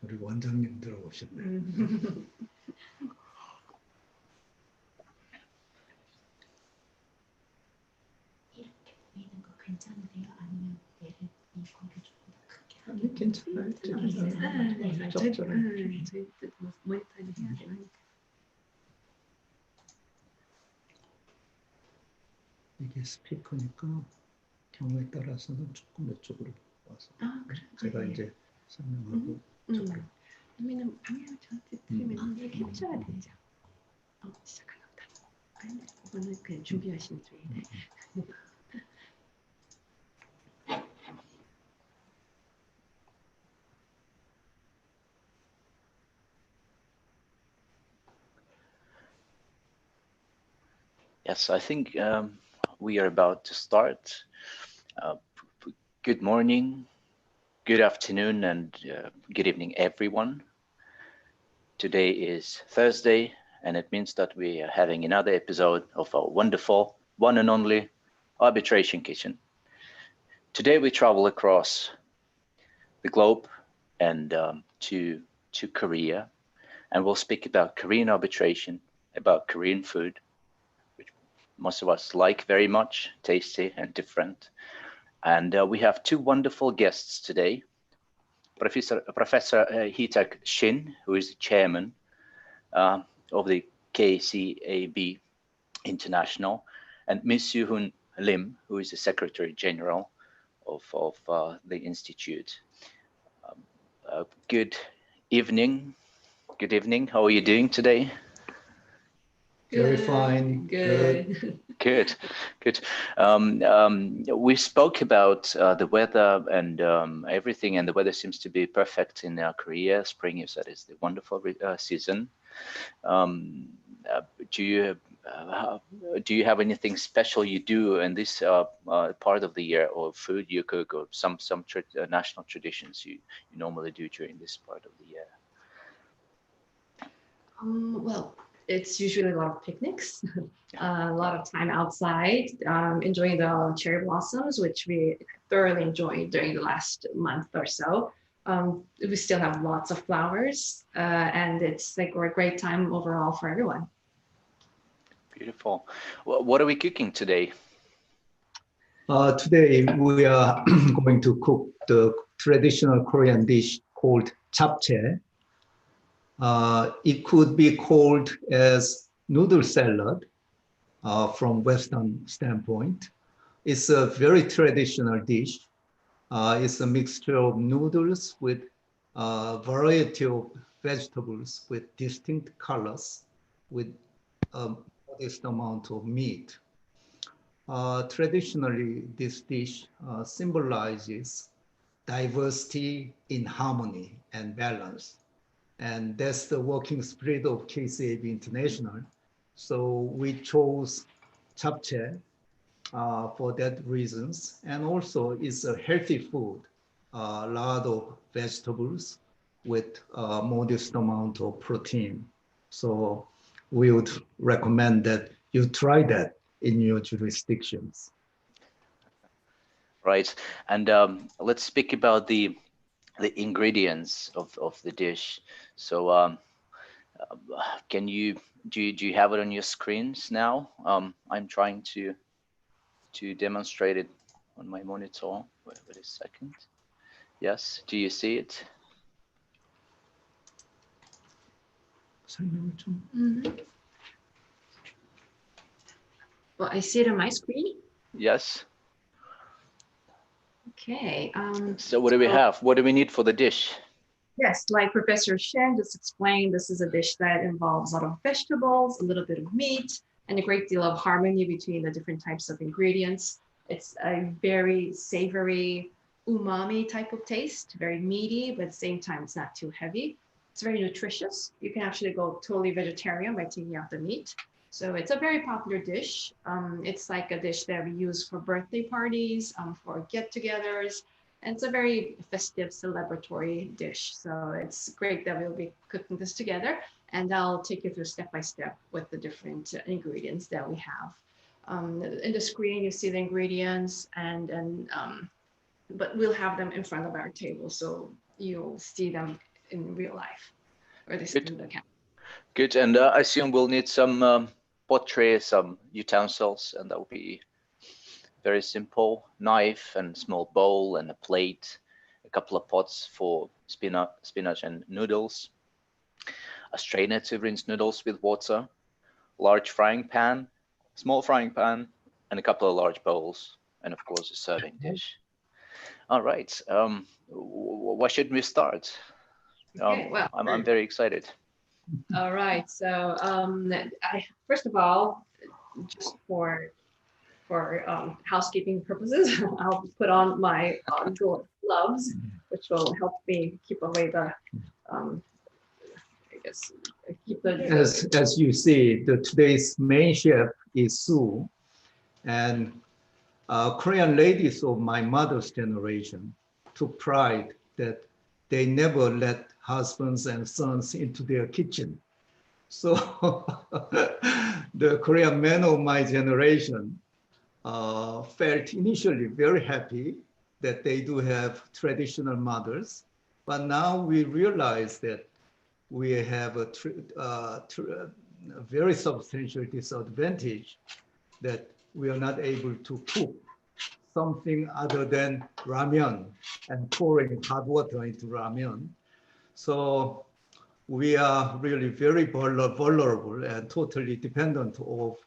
우리 원장님들 오셨네. 이렇게 보이는 거 괜찮으세요? 아니면 얘를 이거를 조금 더 크게 아니, 하게? 괜찮아요. 저희 모니터링 해야 되니까. 이게 스피커니까 경우에 따라서는 조금 이쪽으로 와서 그래. 제가 이제 설명하고 저쪽으로. 왜냐면 방향을 저한테 들으면 이렇게 캡처가 되죠. 시작하나 보다. 아니, 이거는 그냥 준비하시면 돼요. Yes, I think we are about to start. Good morning, good afternoon, and good evening, everyone. Today is Thursday, and it means that we are having another episode of our wonderful one and only Arbitration Kitchen. Today we travel across the globe and to Korea, and we'll speak about Korean arbitration, about Korean food, which most of us like very much, tasty and different. And we have two wonderful guests today. Professor Taek Shin, who is the chairman of the KCAB International, and Ms. Hyun Lim, who is the Secretary General of the Institute. Good evening. Good evening. How are you doing today? Very fine. Good. Good, good. We spoke about the weather and everything, and the weather seems to be perfect in Korea. Spring is the wonderful season. Do you have anything special you do in this part of the year, or food you cook, or some national traditions you normally do during this part of the year? Well, it's usually a lot of picnics, a lot of time outside, enjoying the cherry blossoms, which we thoroughly enjoyed during the last month or so. We still have lots of flowers, and it's like a great time overall for everyone. Beautiful. What are we cooking today? Today we are going to cook the traditional Korean dish called japchae. It could be called as noodle salad from Western standpoint. It's a very traditional dish. It's a mixture of noodles with a variety of vegetables with distinct colors, with a modest amount of meat. Traditionally, this dish symbolizes diversity in harmony and balance. And that's the working spirit of KCAB International. So we chose japchae for that reasons. And also it's a healthy food, a lot of vegetables with a modest amount of protein. So we would recommend that you try that in your jurisdictions. Right, and let's speak about the ingredients of the dish. So can you do you have it on your screens now? I'm trying to demonstrate it on my monitor. Wait a second. Yes, do you see it? Well, I see it on my screen. Yes. Okay. So what do we have? What do we need for the dish? Yes, like Professor Shen just explained, this is a dish that involves a lot of vegetables, a little bit of meat, and a great deal of harmony between the different types of ingredients. It's a very savory, umami type of taste, very meaty, but at the same time, it's not too heavy. It's very nutritious. You can actually go totally vegetarian by taking out the meat. So it's a very popular dish. It's like a dish that we use for birthday parties, for get-togethers, and it's a very festive, celebratory dish. So it's great that we'll be cooking this together, and I'll take you through step by step with the different ingredients that we have. In the screen, you see the ingredients, but we'll have them in front of our table, so you'll see them in real life, or this Good. in the camp. Good, and I assume we'll need some pot tray, some utensils, and that will be very simple. Knife and small bowl and a plate, a couple of pots for spinach and noodles, a strainer to rinse noodles with water, large frying pan, small frying pan, and a couple of large bowls, and of course a serving dish. All right, why shouldn't we start? Okay, well, I'm very excited. all right. So first of all, just for housekeeping purposes, I'll put on my gloves, which will help me keep away the, I guess, keep the. As you see, today's main chef is Sue, and Korean ladies of my mother's generation took pride that they never let husbands and sons into their kitchen. So the Korean men of my generation felt initially very happy that they do have traditional mothers, but now we realize that we have a very substantial disadvantage that we are not able to cook something other than ramen and pouring hot water into ramen. So we are really very vulnerable and totally dependent of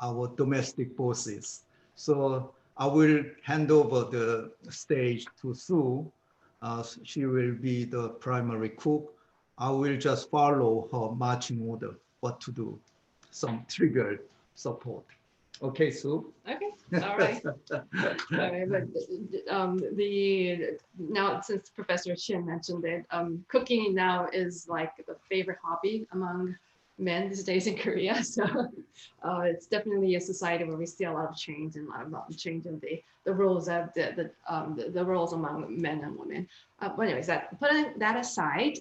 our domestic bosses. So I will hand over the stage to Sue. She will be the primary cook. I will just follow her marching order, what to do, some triggered support. Okay, Sue? Okay, all right. All right, but now since Professor Shin mentioned it, cooking now is like the favorite hobby among men these days in Korea. So it's definitely a society where we see a lot of change and a lot of change in the roles of the roles among men and women. But anyways, putting that aside,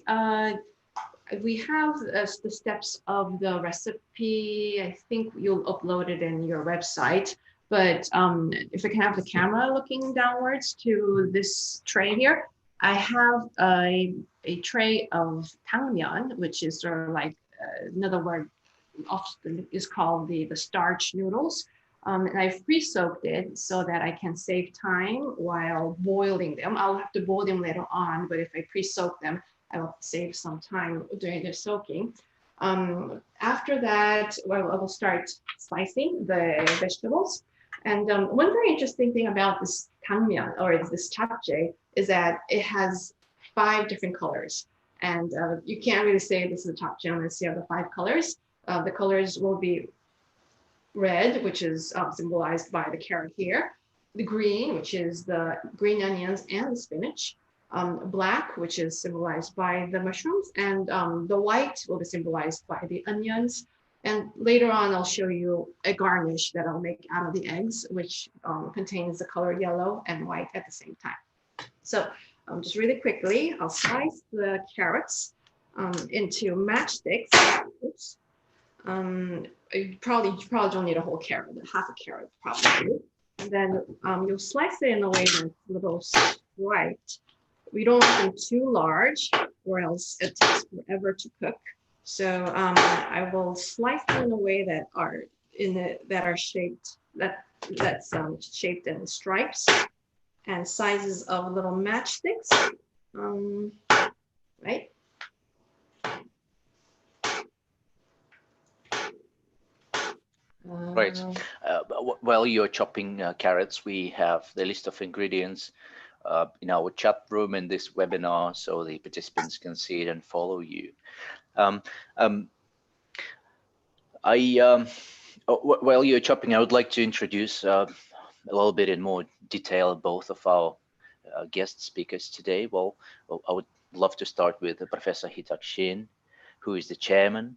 we have the steps of the recipe. I think you'll upload it in your website. But if I can have the camera looking downwards to this tray here, I have a tray of Dangmyeon, which is sort of like another word often is called the starch noodles. And I've pre-soaked it so that I can save time while boiling them. I'll have to boil them later on, but if I pre-soak them, I will save some time during the soaking. After that, well, I will start slicing the vegetables. And one very interesting thing about this Dangmyeon, or this Japchae, is that it has 5 different colors. And you can't really say this is a Japchae unless you have the 5 colors. The colors will be red, which is symbolized by the carrot here, the green, which is the green onions and the spinach, black, which is symbolized by the mushrooms, and the white will be symbolized by the onions. And later on, I'll show you a garnish that I'll make out of the eggs, which contains the color yellow and white at the same time. So just really quickly, I'll slice the carrots into matchsticks. Oops. You probably don't need a whole carrot, but half a carrot probably. And then you'll slice it in a way that's a little striped. We don't want them too large, or else it takes forever to cook. So I will slice them in a way that are shaped that's shaped in stripes and sizes of little matchsticks. Right. Right. While you're chopping carrots, we have the list of ingredients in our chat room in this webinar, so the participants can see it and follow you. While you're chopping, I would like to introduce a little bit in more detail both of our guest speakers today. Well, I would love to start with Professor Taek Shin, who is the chairman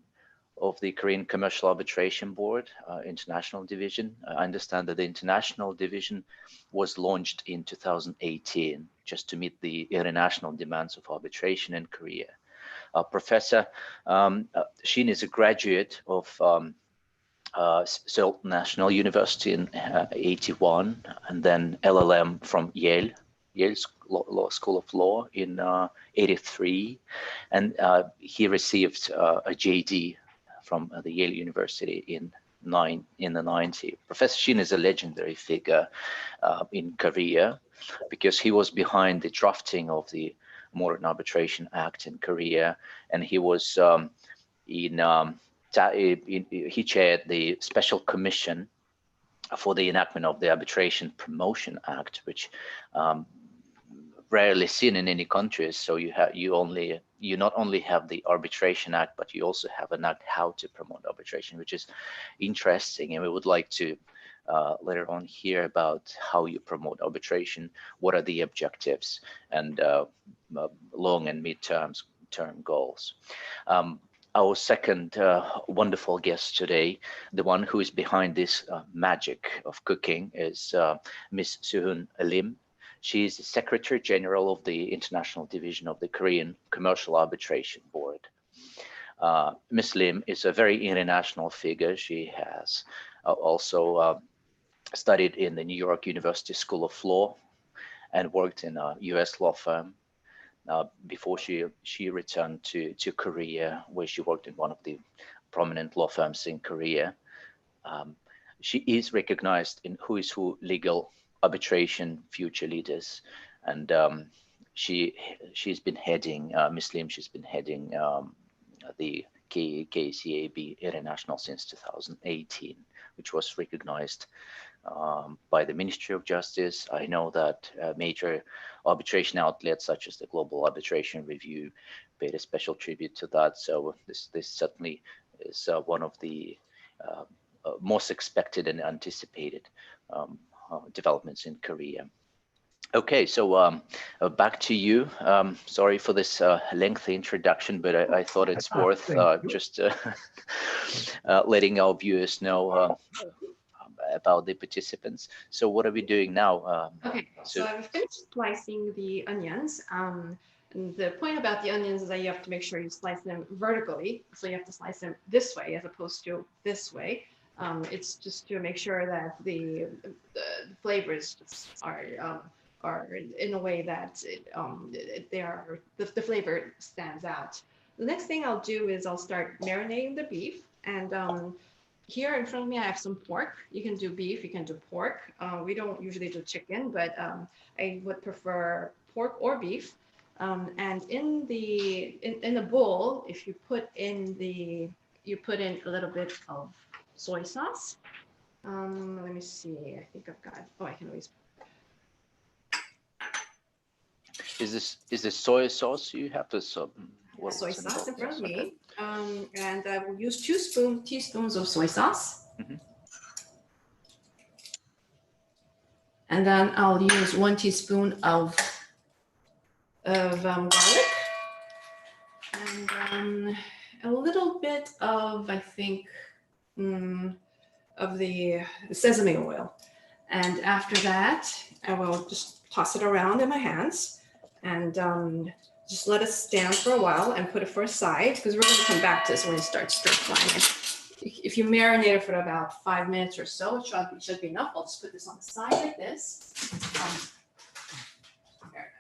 of the Korean Commercial Arbitration Board International Division. I understand that the International Division was launched in 2018 just to meet the international demands of arbitration in Korea. Professor Shin is a graduate of Seoul National University in 81, and then LLM from Yale Yale School of Law in '83, and he received a JD from the Yale University in the '90s. Professor Shin is a legendary figure in Korea because he was behind the drafting of the Modern Arbitration Act in Korea, and he was he chaired the special commission for the enactment of the Arbitration Promotion Act, which rarely seen in any countries. So you not only have the Arbitration Act, but you also have an act how to promote arbitration, which is interesting. And we would like to later on hear about how you promote arbitration, what are the objectives, and long and mid-term goals. Our second wonderful guest today, the one who is behind this magic of cooking, is Ms. Hyun Lim. She is the Secretary General of the International Division of the Korean Commercial Arbitration Board. Ms. Lim is a very international figure. She has also studied in the New York University School of Law and worked in a US law firm before she returned to Korea, where she worked in one of the prominent law firms in Korea. She is recognized in Who is Who Legal Arbitration Future Leaders, and she's been heading Ms. Lim. She's been heading the KCAB International since 2018, which was recognized by the Ministry of Justice. I know that major arbitration outlets such as the Global Arbitration Review paid a special tribute to that. So this certainly is one of the most expected and anticipated developments in Korea. Okay, so back to you. Sorry for this lengthy introduction, but I thought it's worth just letting our viewers know about the participants. So what are we doing now? Okay, so I've finished slicing the onions. And the point about the onions is that you have to make sure you slice them vertically. So you have to slice them this way as opposed to this way. It's just to make sure that the flavors are in a way that the flavor stands out. The next thing I'll do is I'll start marinating the beef. And here in front of me, I have some pork. You can do beef, you can do pork. We don't usually do chicken, but I would prefer pork or beef. And in the bowl, if you put in a little bit of soy sauce. Let me see. I think I've got. Oh, I can always. Is this soy sauce? You have to soy sauce in front of me, and I will use 2 teaspoons of soy sauce, and then I'll use 1 teaspoon of garlic, and a little bit of, I think, of the sesame oil. And after that, I will just toss it around in my hands and just let it stand for a while and put it for a side, because we're going to come back to this when it starts stir frying it. If you marinate it for about 5 minutes or so, it should be enough. I'll just put this on the side like this.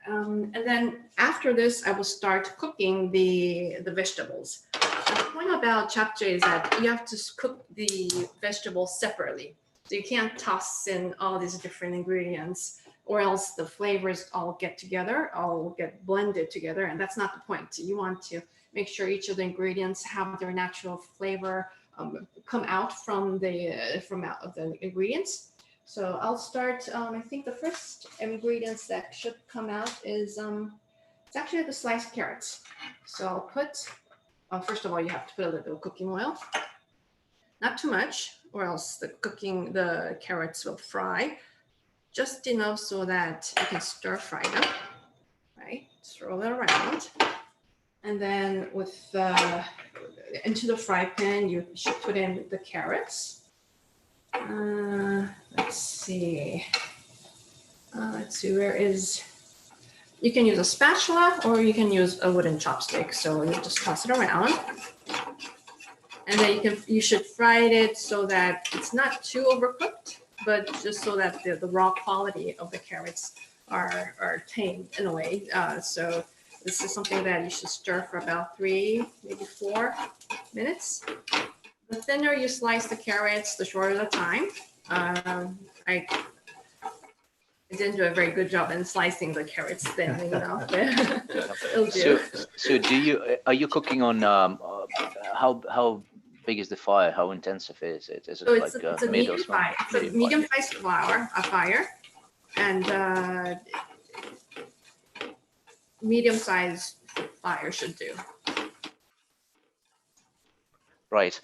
And then after this, I will start cooking the vegetables. The point about japchae is that you have to cook the vegetables separately. So you can't toss in all these different ingredients, or else the flavors all get together, all get blended together, and that's not the point. You want to make sure each of the ingredients have their natural flavor come out from the ingredients. So I'll start. I think the first ingredients that should come out is it's actually the sliced carrots. So I'll put. First of all, you have to put a little bit of cooking oil, not too much, or else the carrots will fry. Just enough so that you can stir fry them, right? Swirl it around. And then into the fry pan, you should put in the carrots. Let's see, where is, you can use a spatula or you can use a wooden chopstick. So you just toss it around. And then you should fry it so that it's not too overcooked, but just so that the raw quality of the carrots are tamed in a way. So this is something that you should stir for about 3, maybe 4 minutes. The thinner you slice the carrots, the shorter the time. I didn't do a very good job in slicing the carrots thin, you know. It'll do. So are you cooking on how big is the fire? How intensive is it? Is it So like it's a medium fire. It's a medium-sized fire, and medium-sized fire should do. Right.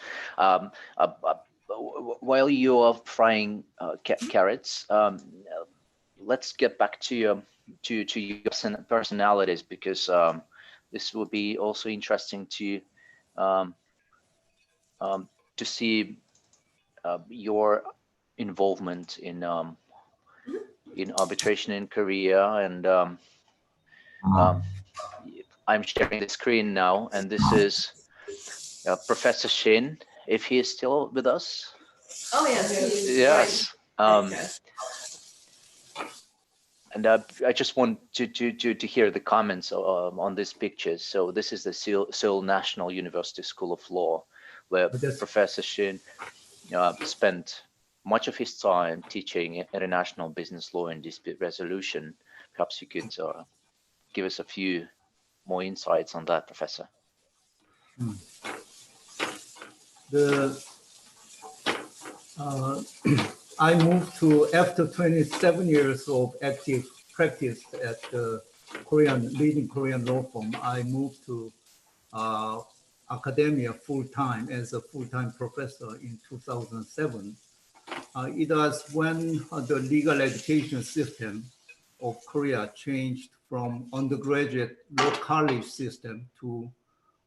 While you are frying carrots, let's get back to your personalities, because this will be also interesting to see your involvement in arbitration in Korea. And I'm sharing the screen now, and this is Professor Shin, if he is still with us. Oh yes. Yes. Right. And I just want to hear the comments on these pictures. So this is the Seoul National University School of Law, where Professor Shin spent much of his time teaching international business law and dispute resolution. Perhaps you could give us a few more insights on that, Professor. I moved to, after 27 years of active practice at the leading Korean law firm, I moved to academia full-time as a full-time professor in 2007. It was when the legal education system of Korea changed from undergraduate law college system to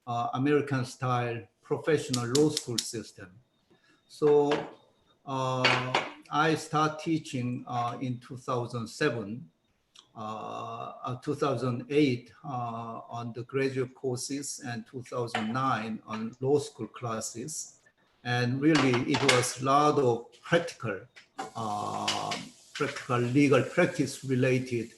American-style professional law school system. So I started teaching in 2007, 2008 on the graduate courses, and 2009 on law school classes. And really, it was a lot of practical legal practice related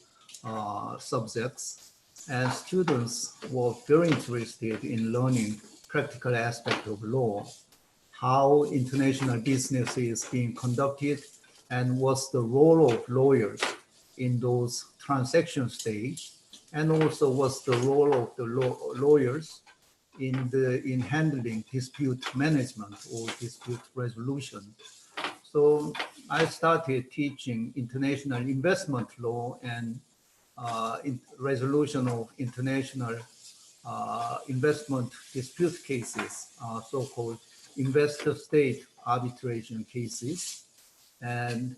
subjects. And students were very interested in learning practical aspects of law, how international business is being conducted, and what's the role of lawyers in those transaction stage, and also what's the role of the lawyers in handling dispute management or dispute resolution. So I started teaching international investment law and resolution of international investment dispute cases, so-called investor-state arbitration cases. And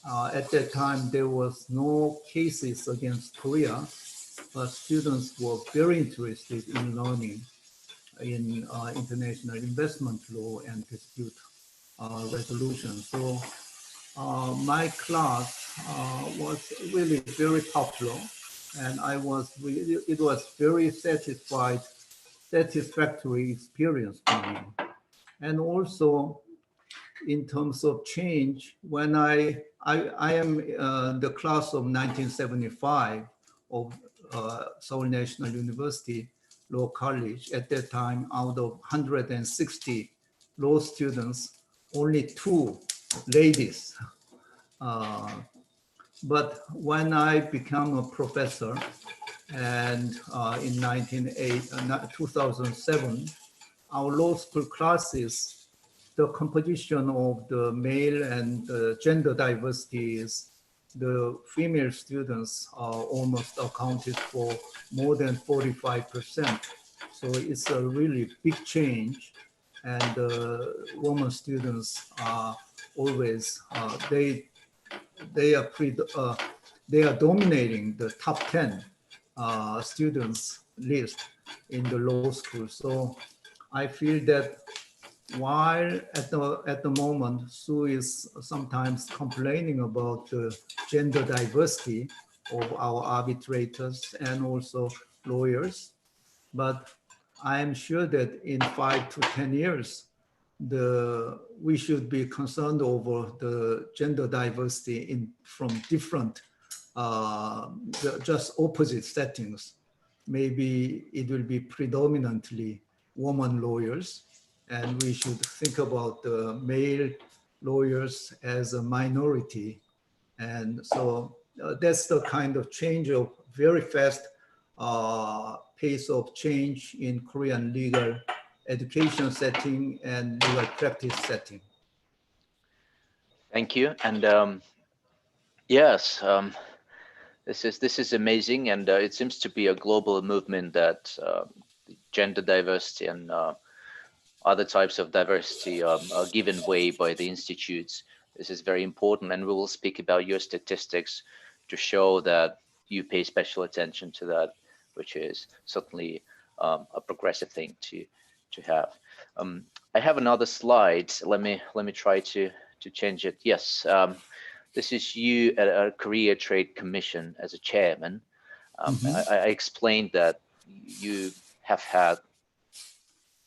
at that time, there was no cases against Korea, but students were very interested in learning in international investment law and dispute resolution. So my class was really very popular, and it was very satisfactory experience for me. And also, in terms of change, when I am the class of 1975 of Seoul National University Law College. At that time, out of 160 law students, only 2 ladies. But when I became a professor, and in 2007, our law school classes, the composition of the male and gender diversity is the female students are almost accounted for more than 45%. So it's a really big change. And women students are always, they are dominating the top 10 students list in the law school. So I feel that while at the moment, Sue is sometimes complaining about the gender diversity of our arbitrators and also lawyers, but I am sure that in 5 to 10 years, we should be concerned over the gender diversity from different just opposite settings. Maybe it will be predominantly woman lawyers, and we should think about the male lawyers as a minority. And so that's the kind of change of very fast pace of change in Korean legal education setting and legal practice setting. Thank you. And yes, this is amazing, and it seems to be a global movement that gender diversity and other types of diversity are given way by the institutes. This is very important, and we will speak about your statistics to show that you pay special attention to that, which is certainly a progressive thing to have. I have another slide. Let me try to change it. Yes, this is you at a Korea Trade Commission as a chairman. I explained that you have had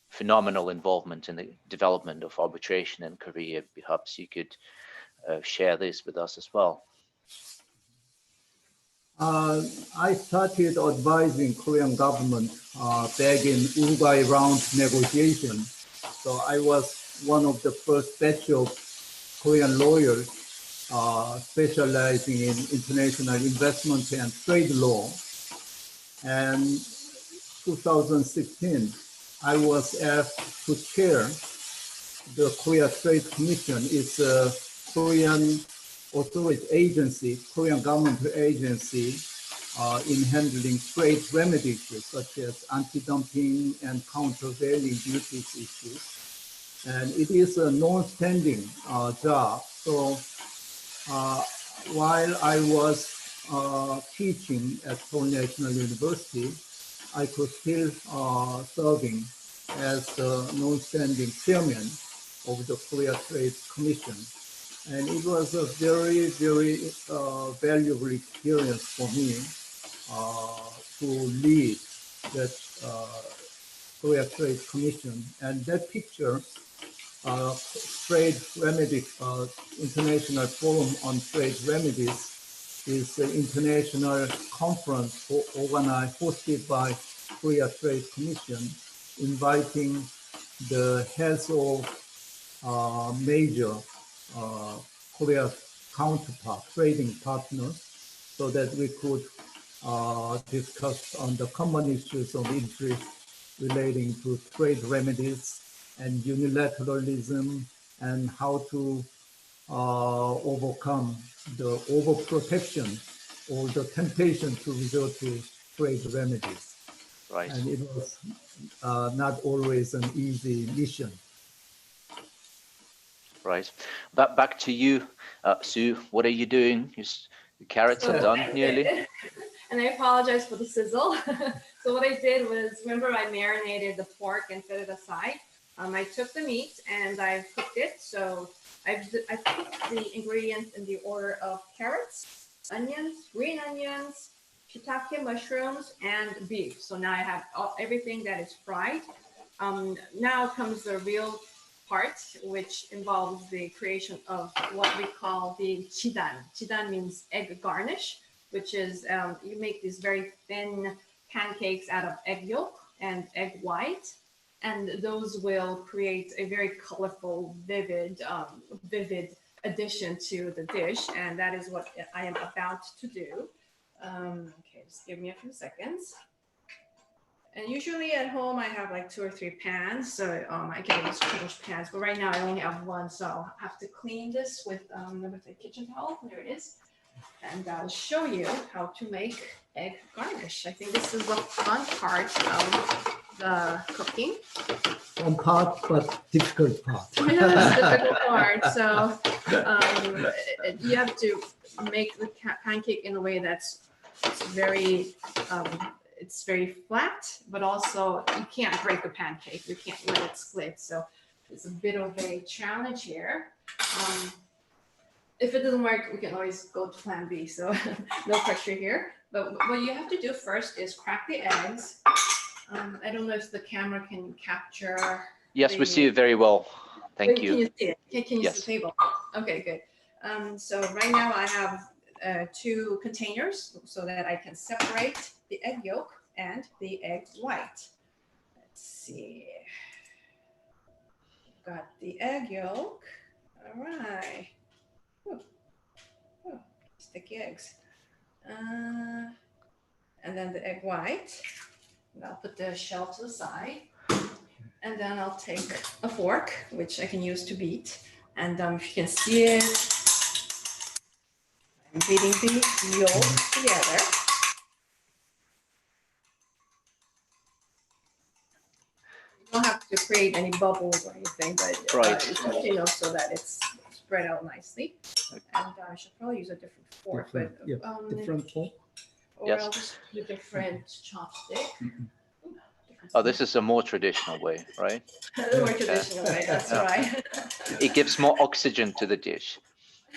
phenomenal involvement in the development of arbitration in Korea. Perhaps you could share this with us as well. I started advising Korean government back in Uruguay round negotiation. So I was one of the first batch of Korean lawyers specializing in international investment and trade law. And 2016, I was asked to chair the Korea Trade Commission. It's a Korean authority agency, Korean government agency in handling trade remedies such as anti-dumping and countervailing duties issues. And it is a non-standing job. So while I was teaching at Seoul National University, I could still serving as the non-standing chairman of the Korea Trade Commission. And it was a very, very valuable experience for me to lead that Korea Trade Commission. And that picture, Trade Remedy, International Forum on Trade Remedies, is an international conference hosted by Korea Trade Commission, inviting the heads of major Korea counterpart, trading partners, so that we could discuss on the common issues of interest relating to trade remedies and unilateralism and how to overcome the overprotection or the temptation to resort to trade remedies. Right. And it was not always an easy mission. Right. Back to you, Sue. What are you doing? The carrots are done nearly. And I apologize for the sizzle. So what I did was, remember I marinated the pork and set it aside. I took the meat and I cooked it. So I cooked the ingredients in the order of carrots, onions, green onions, shiitake mushrooms, and beef. So now I have everything that is fried. Now comes the real part, which involves the creation of what we call the jidan. Jidan means egg garnish, which is you make these very thin pancakes out of egg yolk and egg white, and those will create a very colorful, vivid addition to the dish, and that is what I am about to do. Okay, just give me a few seconds. And usually at home, I have like 2 or 3 pans. So I can use huge pans, but right now I only have one. So I'll have to clean this with a kitchen towel. There it is. And I'll show you how to make egg garnish. I think this is the fun part of the cooking. Fun part, but difficult part. Yeah, the difficult part. So you have to make the pancake in a way that's very it's very flat, but also you can't break the pancake. You can't let it split. So it's a bit of a challenge here. If it doesn't work, we can always go to plan B. So no pressure here. But what you have to do first is crack the eggs. I don't know if the camera can capture. Yes, we see it very well. Thank you. Can you see it? Can you Yes. see the table? Okay, good. So right now I have two containers so that I can separate the egg yolk and the egg white. Let's see. Got the egg yolk. All right. Ooh. Ooh, sticky eggs. And then the egg white. And I'll put the shell to the side. And then I'll take a fork, which I can use to beat. And if you can see it, I'm beating the yolk together. You don't have to create any bubbles or anything, but Right. it's just enough so that it's spread out nicely. And I should probably use a different fork, Different, but yeah, different fork. or Yes. I'll just use a different chopstick. Oh, this is a more traditional way, right? The more traditional way, that's Yeah. right. It gives more oxygen to the dish.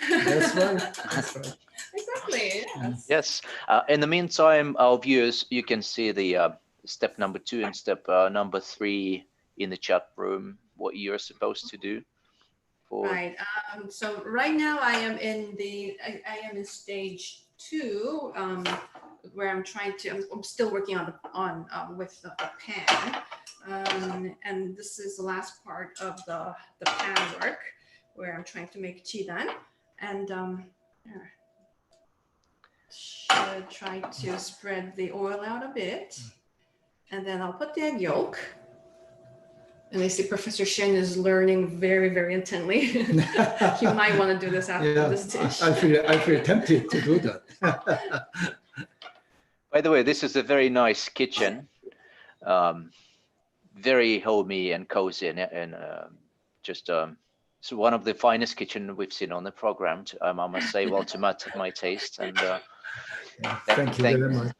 That's right. That's right. Exactly. Yes. Yes. In the meantime, our viewers, you can see the step number 2 and step number 3 in the chat room, what you're supposed to do. Right. So right now I am in stage 2, where I'm trying to. I'm still working on with the pan, and this is the last part of the pan work, where I'm trying to make chidan, and should try to spread the oil out a bit, and then I'll put the egg yolk. And I see Professor Shin is learning very, very intently. You might want to do this after this dish. I feel tempted to do that. By the way, this is a very nice kitchen, very homey and cozy, and just so one of the finest kitchen we've seen on the program. I must say, well, to my taste. And Thank you very much.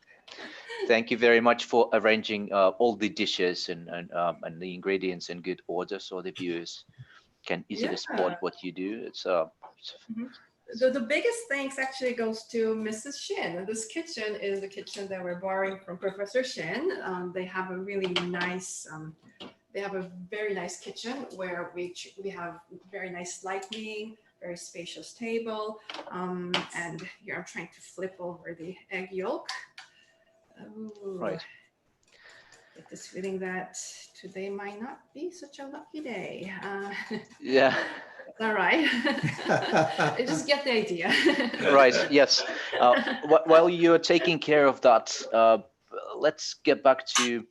Thank you very much for arranging all the dishes and the ingredients in good order, so the viewers can easily spot what you do. It's The biggest thanks actually goes to Mrs. Shin. This kitchen is the kitchen that we're borrowing from Professor Shin. They have a really nice, they have a very nice kitchen where we have very nice lighting, very spacious table. And here I'm trying to flip over the egg yolk. Ooh, right. Get this feeling that today might not be such a lucky day. Yeah. All right. I just get the idea. Right. Yes. While you're taking care of that, let's get back to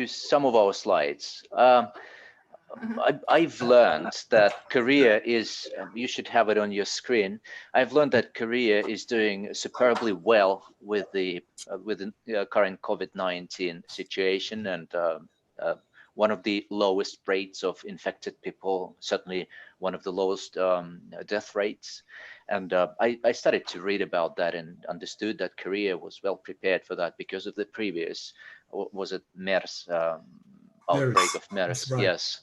some of our slides. I've learned that Korea is, you should have it on your screen. I've learned that Korea is doing superbly well with the current COVID-19 situation, and one of the lowest rates of infected people, certainly one of the lowest death rates. And I started to read about that and understood that Korea was well prepared for that because of the previous, was it MERS? Outbreak of MERS, right. yes.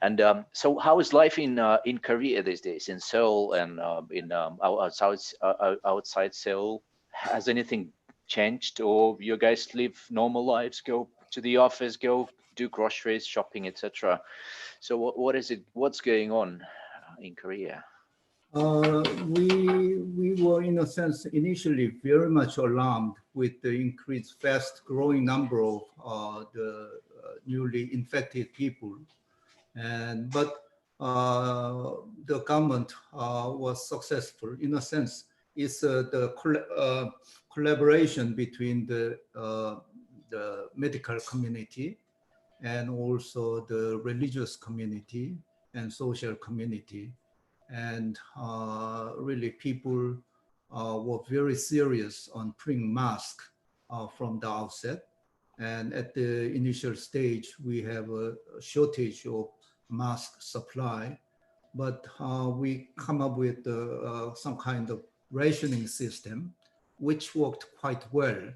And so how is life in Korea these days, in Seoul and outside Seoul? Has anything changed, or you guys live normal lives, go to the office, go do groceries, shopping, etc.? So what's going on in Korea? We were, in a sense, initially very much alarmed with the increased, fast-growing number of the newly infected people, but the government was successful. In a sense, it's the collaboration between the medical community and also the religious community and social community. And really people were very serious on putting masks from the outset. And at the initial stage, we have a shortage of mask supply, but we come up with some kind of rationing system, which worked quite well.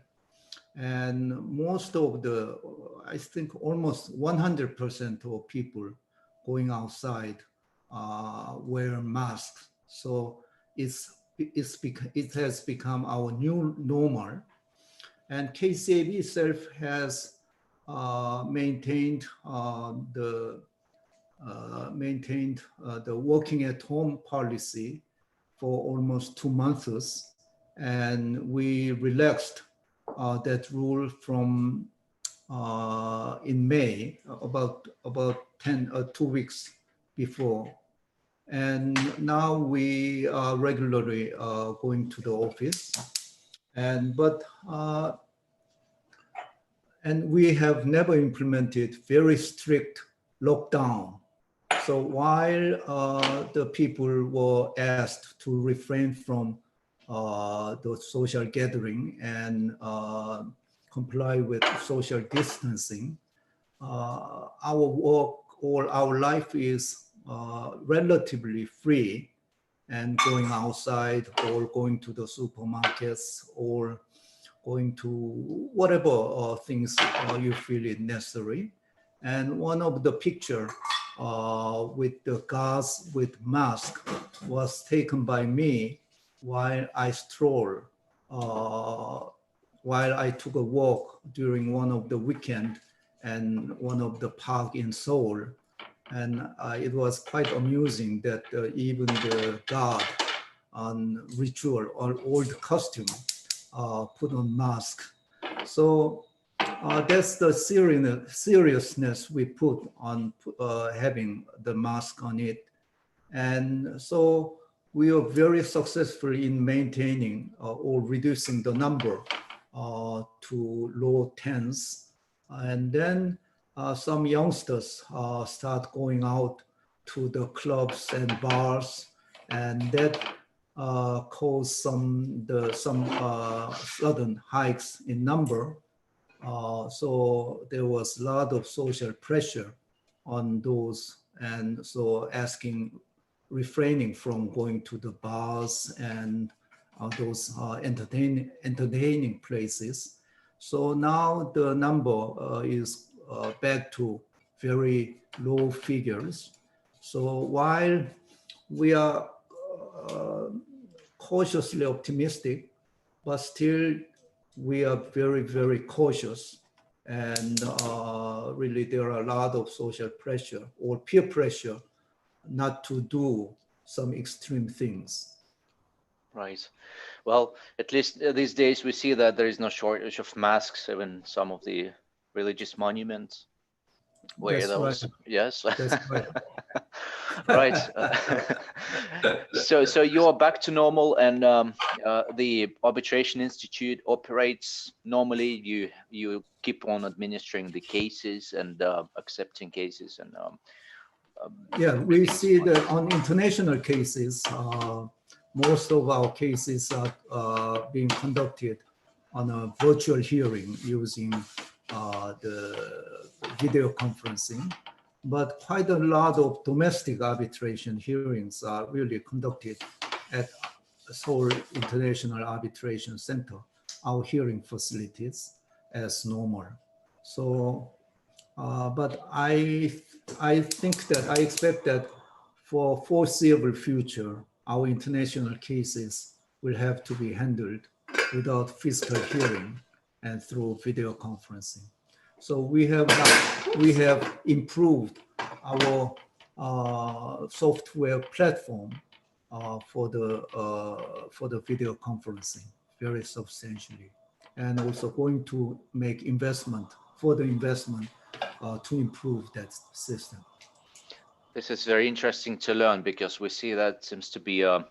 And most of the, I think almost 100% of people going outside wear masks. So it has become our new normal. And KCAB itself has maintained the working at home policy for almost 2 months, and we relaxed that rule from in May, about 2 weeks before. And now we are regularly going to the office, and we have never implemented very strict lockdown. So while the people were asked to refrain from the social gathering and comply with social distancing, our work or our life is relatively free, and going outside or going to the supermarkets or going to whatever things you feel is necessary. And one of the picture with the guards with mask was taken by me while I stroll, while I took a walk during one of the weekend and one of the park in Seoul. And it was quite amusing that even the guard on ritual or old costume put on mask. So that's the seriousness we put on having the mask on it. And so we are very successful in maintaining or reducing the number to low tens. And then some youngsters start going out to the clubs and bars, and that caused some sudden hikes in number. So there was a lot of social pressure on those, and so refraining from going to the bars and those entertaining places. So now the number is back to very low figures. So while we are cautiously optimistic, but still we are very, very cautious. And really there are a lot of social pressure or peer pressure not to do some extreme things. Right. Well, at least these days we see that there is no shortage of masks, even some of the religious monuments. Where That's those, right. yes. That's right. Right. So you're back to normal, and the Arbitration Institute operates normally. You keep on administering the cases and accepting cases, and yeah, we see that on international cases, most of our cases are being conducted on a virtual hearing using the video conferencing. But quite a lot of domestic arbitration hearings are really conducted at Seoul International Arbitration Center, our hearing facilities, as normal. So, but I expect that for foreseeable future, our international cases will have to be handled without physical hearing and through video conferencing. So we have improved our software platform for the video conferencing very substantially, and also going to make further investment to improve that system. this is very interesting to learn, because we see that seems to be a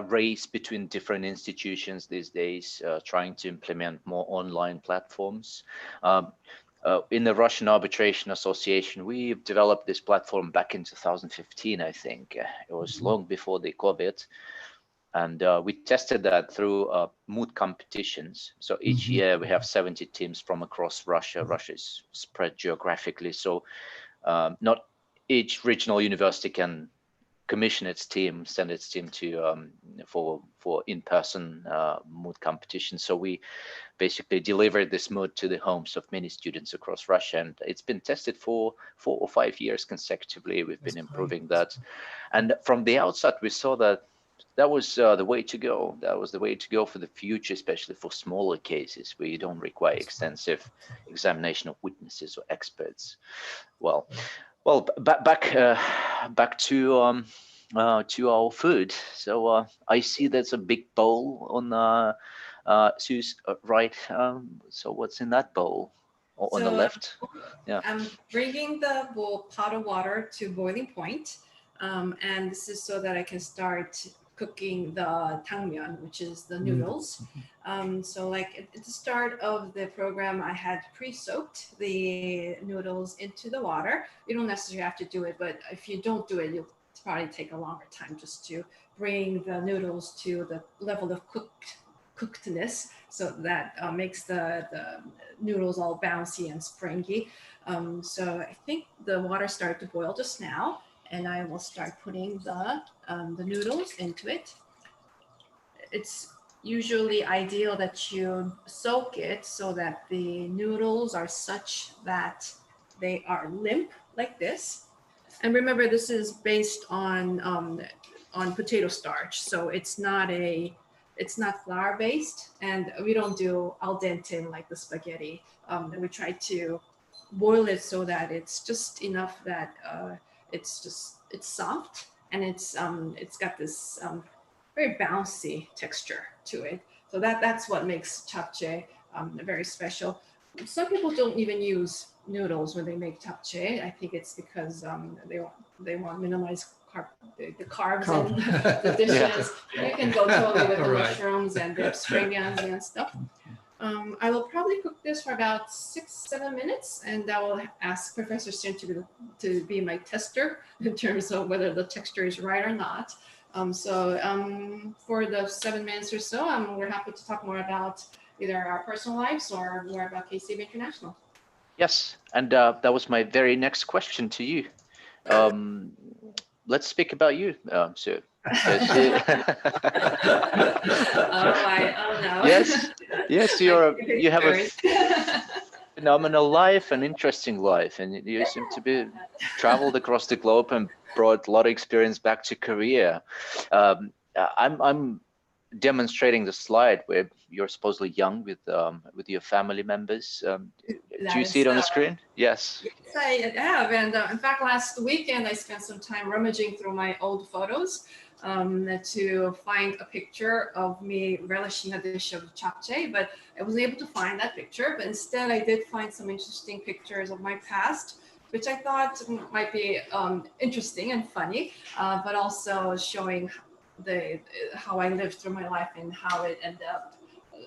race between different institutions these days, trying to implement more online platforms. In the Russian Arbitration Association, we've developed this platform back in 2015, I think. It was long before the COVID. And we tested that through moot competitions. So each year we have 70 teams from across Russia. Russia is spread geographically. So not each regional university can commission its team, send its team to for in-person moot competition. So we basically delivered this moot to the homes of many students across Russia, and it's been tested for 4 or 5 years consecutively. We've been improving that, and from the outset we saw that that was the way to go. That was the way to go for the future, especially for smaller cases where you don't require extensive examination of witnesses or experts. Well, back to to our food. So I see there's a big bowl on Sue's right. So what's in that bowl? On the So left? Yeah. I'm bringing the pot of water to boiling point, and this is so that I can start cooking the Dangmyeon, which is the noodles. So like at the start of the program, I had pre-soaked the noodles into the water. You don't necessarily have to do it, but if you don't do it, you'll probably take a longer time just to bring the noodles to the level of cookedness, so that makes the noodles all bouncy and springy. So I think the water started to boil just now, and I will start putting the noodles into it. It's usually ideal that you soak it so that the noodles are such that they are limp like this. And remember, this is based on potato starch, so it's not flour based, and we don't do al dente like the spaghetti. We try to boil it so that it's just enough that it's soft, and it's got this very bouncy texture to it. So that's what makes japchae very special. Some people don't even use noodles when they make japchae. I think it's because they want to minimize the carbs in the dishes. Yeah. You can go totally with the Right. mushrooms and the spring onions and stuff. I will probably cook this for about 6-7 minutes, and I will ask Professor Shin to be my tester in terms of whether the texture is right or not. For the 7 minutes or so, we're happy to talk more about either our personal lives or more about KCAB International. Yes, and that was my very next question to you. Let's speak about you, Sue. Oh, no. Yes, you have a phenomenal life, an interesting life, and you seem to be traveled across the globe and brought a lot of experience back to Korea. I'm demonstrating the slide where you're supposedly young with your family members. Do you see it on the screen? Yes. Yes, I have, and in fact, last weekend I spent some time rummaging through my old photos to find a picture of me relishing a dish of japchae, but I wasn't able to find that picture. But instead, I did find some interesting pictures of my past, which I thought might be interesting and funny, but also showing how I lived through my life and how it ended up,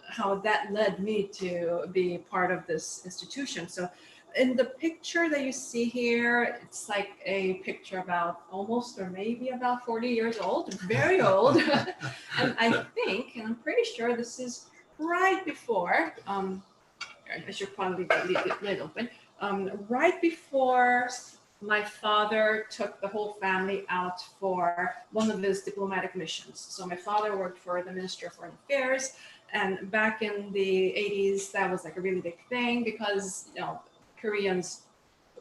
how that led me to be part of this institution. So in the picture that you see here, it's like a picture about almost or maybe about 40 years old, very old. And I think, and I'm pretty sure this is right before, I should probably leave the lid open, right before my father took the whole family out for one of his diplomatic missions. So my father worked for the Ministry of Foreign Affairs, and back in the 80s, that was like a really big thing because, Koreans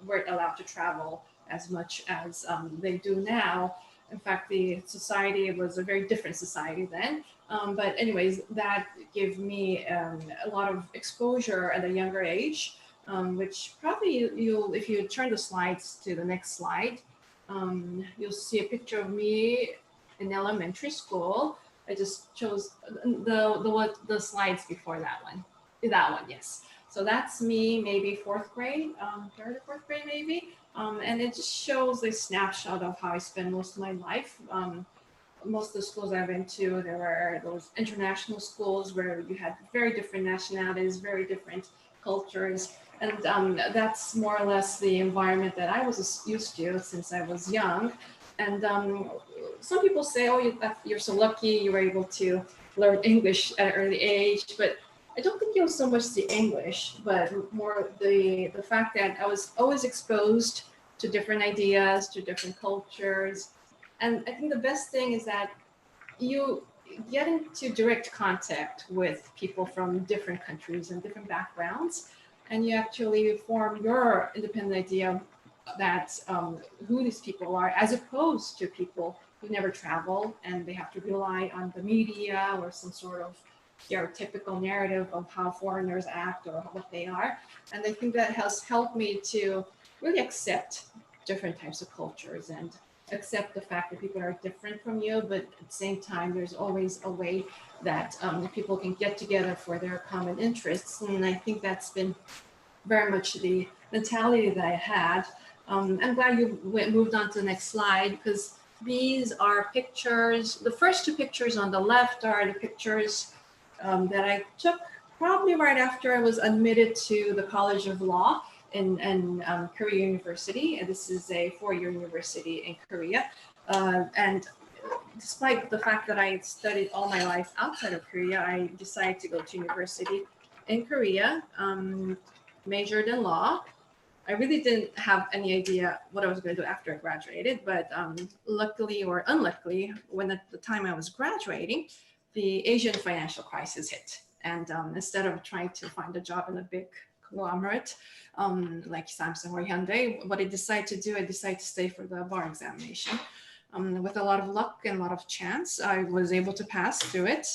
weren't allowed to travel as much as they do now. In fact, the society was a very different society then. But anyways, that gave me a lot of exposure at a younger age, which probably if you turn the slides to the next slide, you'll see a picture of me in elementary school. I just chose the slides before that one. That one, yes. So that's me, maybe third or fourth grade, maybe. And it just shows a snapshot of how I spend most of my life. Most of the schools I went to, there were those international schools where you had very different nationalities, very different cultures. And that's more or less the environment that I was used to since I was young. And some people say, oh, you're so lucky you were able to learn English at an early age. But I don't think it was so much the English, but more the fact that I was always exposed to different ideas, to different cultures. And I think the best thing is that you get into direct contact with people from different countries and different backgrounds, and you actually form your independent idea that who these people are, as opposed to people who never travel and they have to rely on the media or some sort of stereotypical narrative of how foreigners act or what they are. And I think that has helped me to really accept different types of cultures and accept the fact that people are different from you, but at the same time, there's always a way that people can get together for their common interests. And I think that's been very much the mentality that I had. I'm glad you moved on to the next slide, because these are pictures. The first two pictures on the left are the pictures that I took probably right after I was admitted to the College of Law in Korea University. And this is a four-year university in Korea. And despite the fact that I studied all my life outside of Korea, I decided to go to university in Korea, majored in law. I really didn't have any idea what I was going to do after I graduated, but luckily or unluckily, when at the time I was graduating, the Asian financial crisis hit. And instead of trying to find a job in a big conglomerate like Samsung or Hyundai, what I decided to do, I decided to stay for the bar examination. With a lot of luck and a lot of chance, I was able to pass through it.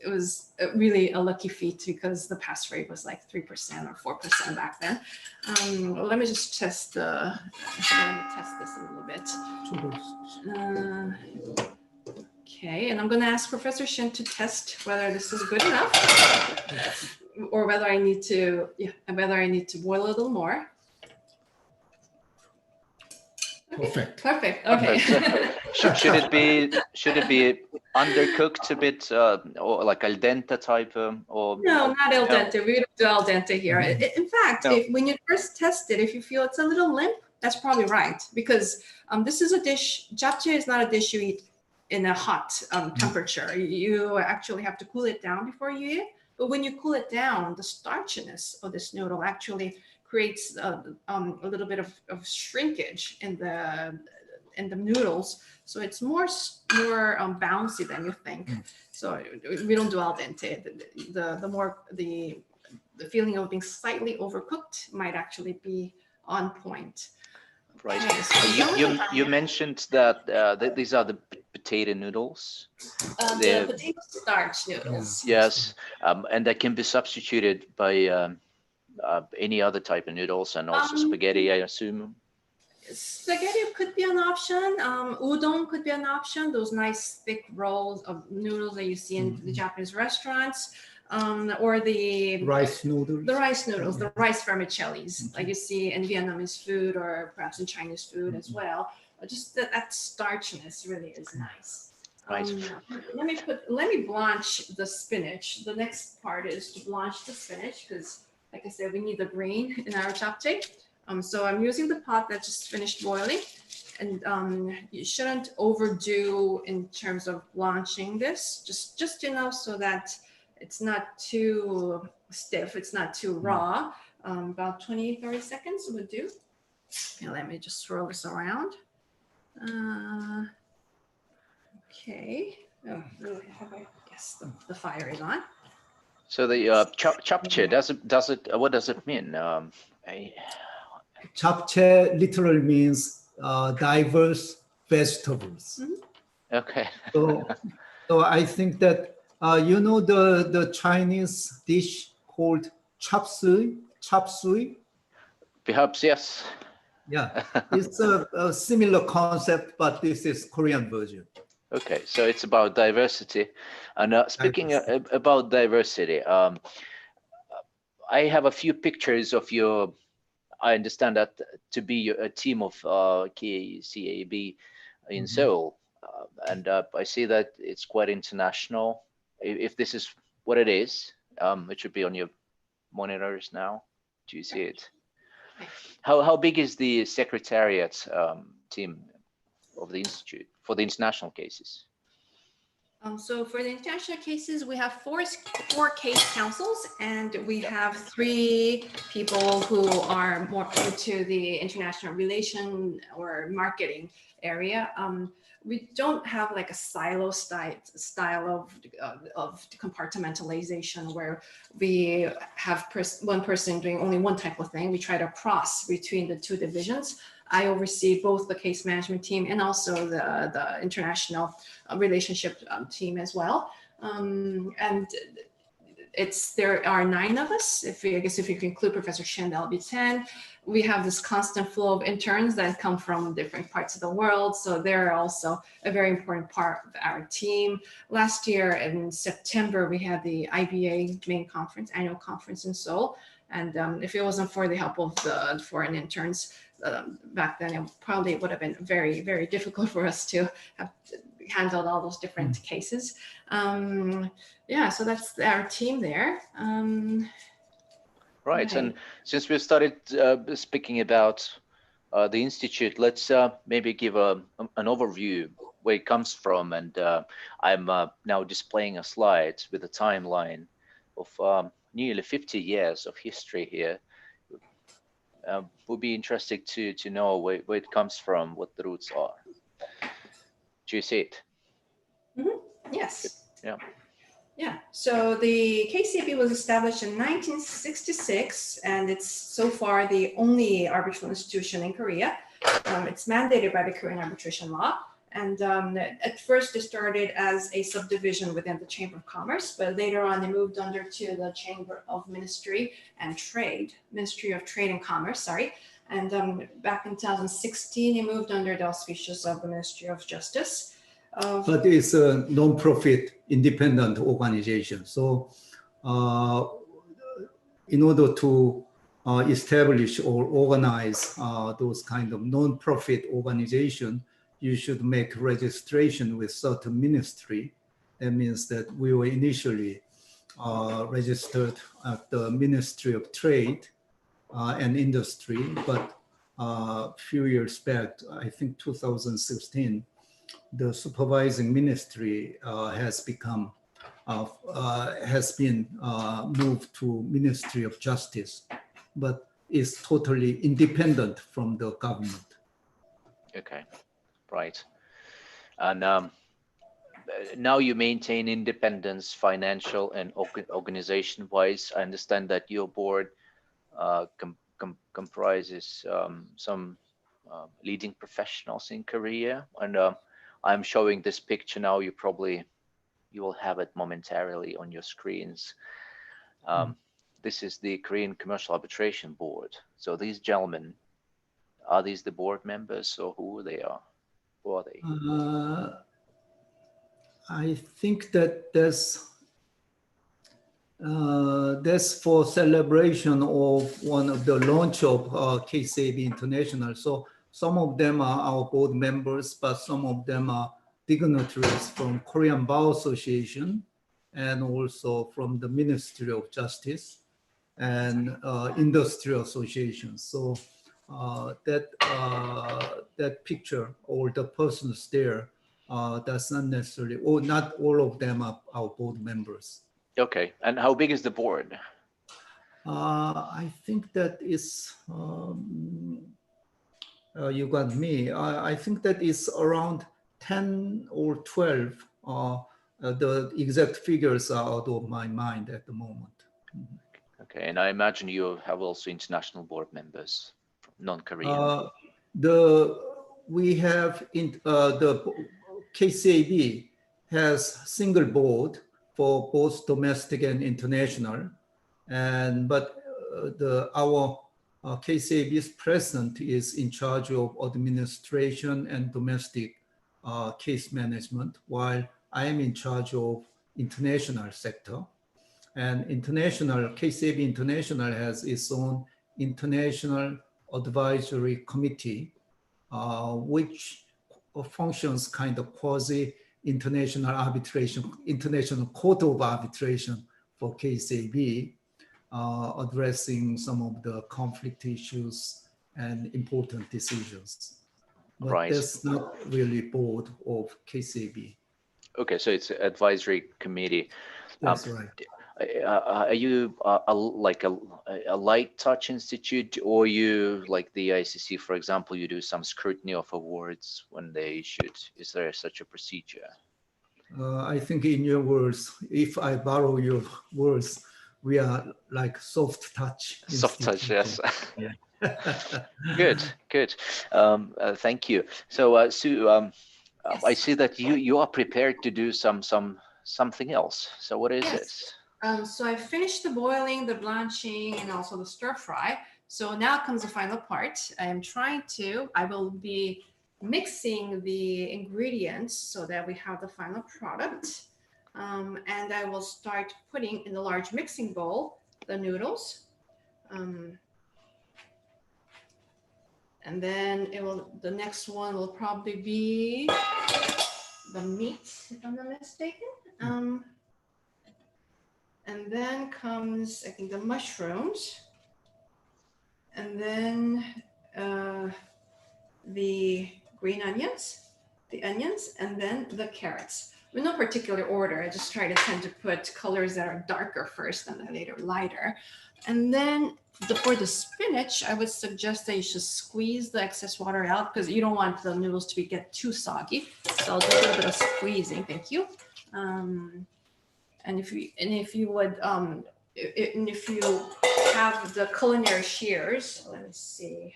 It was really a lucky feat because the pass rate was like 3% or 4% back then. Let me just test let me test this a little bit. Okay, and I'm going to ask Professor Shin to test whether this is good enough, or whether I need to, boil a little more. Perfect. Perfect. Okay. Should it be undercooked a bit, or like al dente type, or no, not al dente. We don't do al dente here. In fact, No. when you first test it, if you feel it's a little limp, that's probably right, because this is a dish. Japchae is not a dish you eat in a hot temperature. You actually have to cool it down before you eat. But when you cool it down, the starchiness of this noodle actually creates a little bit of shrinkage in the noodles, so it's more bouncy than you think. So we don't do al dente. The feeling of being slightly overcooked might actually be on point. right? Okay, so You mentioned that these are the potato noodles. the potato starch noodles. Yes, and that can be substituted by any other type of noodles, and also spaghetti, I assume. Spaghetti could be an option. Udon could be an option. Those nice thick rolls of noodles that you see in the Japanese restaurants, or the Rice noodles. The rice noodles, the rice vermicellis, like you see in Vietnamese food or perhaps in Chinese food as well. Just that starchiness really is nice. Right. Let me blanch the spinach. The next part is to blanch the spinach because, like I said, we need the green in our japchae. So I'm using the pot that just finished boiling, and you shouldn't overdo in terms of blanching this. Just enough so that it's not too stiff, it's not too raw. About 20-30 seconds would do. Now let me just swirl this around. Okay. Oh, yes, the fire is on. So the japchae, what does it mean? Japchae literally means diverse vegetables. Okay. So I think that you know the Chinese dish called chop suey. Perhaps yes. Yeah, it's a similar concept, but this is Korean version. Okay, so it's about diversity. And speaking about diversity, I have a few pictures of your. I understand that to be a team of KCAB in Seoul, and I see that it's quite international. If this is what it is, it should be on your monitors now. Do you see it? How big is the Secretariat team of the Institute for the international cases? So for the international cases, we have four case counsels, and we have 3 people who are more into the international relation or marketing area. We don't have like a silo style of compartmentalization where we have one person doing only one type of thing. We try to cross between the 2 divisions. I oversee both the case management team and also the international relationship team as well. And there are 9 of us. I guess if you include Professor Shin, that'll be 10. We have this constant flow of interns that come from different parts of the world. So they're also a very important part of our team. Last year in September, we had the IBA main conference, annual conference in Seoul. And if it wasn't for the help of the foreign interns back then, it probably would have been very, very difficult for us to have handled all those different cases. Yeah, so that's our team there. Right, right. and since we started speaking about the institute, let's maybe give an overview where it comes from. And I'm now displaying a slide with a timeline of nearly 50 years of history here. Would be interesting to know where it comes from, what the roots are. Do you see it? Mm-hmm. Yes. Yeah. Yeah, so the KCAB was established in 1966, and it's so far the only arbitral institution in Korea. It's mandated by the Korean arbitration law. And at first it started as a subdivision within the Chamber of Commerce, but later on they moved under to the Chamber of Ministry and Trade, Ministry of Trade and Commerce, sorry. And back in 2016, it moved under the auspices of the Ministry of Justice. But it's a non-profit independent organization. So in order to establish or organize those kind of non-profit organization, you should make registration with certain ministry. That means that we were initially registered at the Ministry of Trade and Industry, but a few years back, I think 2016, the supervising ministry has been moved to Ministry of Justice, but is totally independent from the government. Okay, right. And now you maintain independence, financial and organization-wise. I understand that your board comprises some leading professionals in Korea, and I'm showing this picture now. You will have it momentarily on your screens. This is the Korean Commercial Arbitration Board. So these gentlemen, are these the board members, or who they are? Who are they? I think that that's for celebration of one of the launch of KCAB International. So some of them are our board members, but some of them are dignitaries from Korean Bar Association and also from the Ministry of Justice and industry associations. So that picture or the persons there, that's not necessarily, or not all of them are our board members. Okay, and how big is the board? I think that is, you got me. I think that is around 10 or 12. The exact figures are out of my mind at the moment. Okay, and I imagine you have also international board members, non-Korean. We have the KCAB has single board for both domestic and international, but our KCAB's president is in charge of administration and domestic case management, while I am in charge of international sector. And KCAB International has its own international advisory committee, which functions kind of quasi international arbitration, international court of arbitration for KCAB, addressing some of the conflict issues and important decisions. But right. That's not really board of KCAB. Okay, so it's an advisory committee. That's right. Are you like a light touch institute, or you like the ICC, for example, you do some scrutiny of awards when they issued? Is there such a procedure? I think in your words, if I borrow your words, we are like soft touch. Soft touch, yes. Yeah. Good. Thank you. So, Sue, Yes. I see that you are prepared to do something else. So what is Yes. it? So I finished the boiling, the blanching, and also the stir fry. So now comes the final part. I will be mixing the ingredients so that we have the final product. And I will start putting in the large mixing bowl the noodles. And then the next one will probably be the meat, if I'm not mistaken. And then comes, I think, the mushrooms. And then the green onions, and then the carrots. In no particular order, I just tend to put colors that are darker first and then later lighter. And then for the spinach, I would suggest that you should squeeze the excess water out because you don't want the noodles to get too soggy. So I'll do a little bit of squeezing, thank you. And if you have the culinary shears, let me see.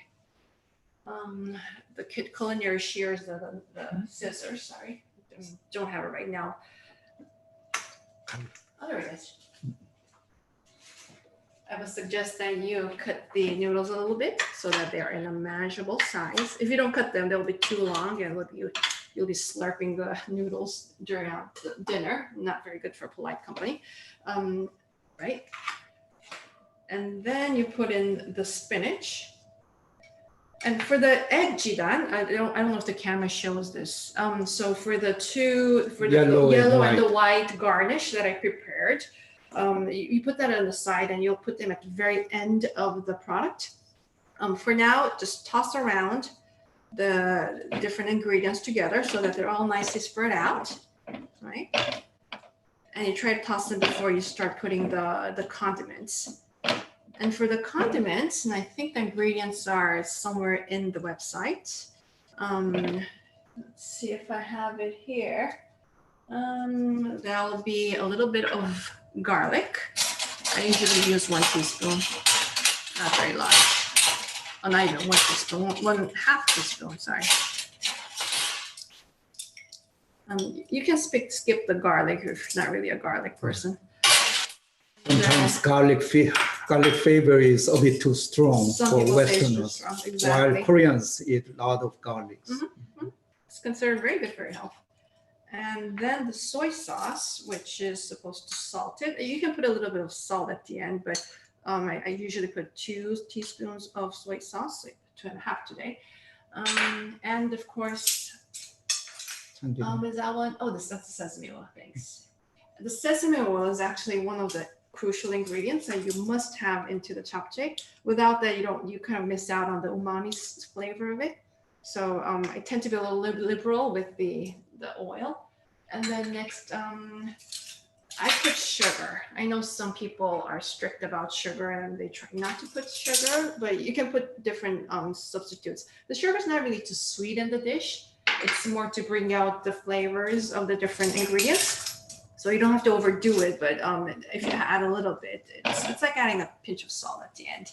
The culinary shears, the scissors, sorry. Don't have it right now. Oh, there it is. I would suggest that you cut the noodles a little bit so that they're in a manageable size. If you don't cut them, they'll be too long and you'll be slurping the noodles during dinner. Not very good for polite company, right? And then you put in the spinach. And for the egg jidan, I don't know if the camera shows this. So for the yellow and the white garnish that I prepared, you put that on the side and you'll put them at the very end of the product. For now, just toss around the different ingredients together so that they're all nicely spread out, right? And you try to toss them before you start putting the condiments. And for the condiments, and I think the ingredients are somewhere in the website. Let's see if I have it here. That'll be a little bit of garlic. I usually use 1 teaspoon, not very large. Oh, not even 1 teaspoon, 1/2 teaspoon, sorry. You can skip the garlic if you're not really a garlic person. Sometimes garlic flavor is a bit too strong for Westerners, exactly. while Koreans eat a lot of garlic. It's considered very good for your health. And then the soy sauce, which is supposed to salt it. You can put a little bit of salt at the end, but I usually put 2 teaspoons of soy sauce, like 2.5 today. And of course, is that one? Oh, that's the sesame oil, thanks. The sesame oil is actually one of the crucial ingredients that you must have into the japchae. Without that, you kind of miss out on the umami flavor of it. So I tend to be a little liberal with the oil. And then next, I put sugar. I know some people are strict about sugar and they try not to put sugar, but you can put different substitutes. The sugar is not really to sweeten the dish. It's more to bring out the flavors of the different ingredients. So you don't have to overdo it, but if you add a little bit, it's like adding a pinch of salt at the end.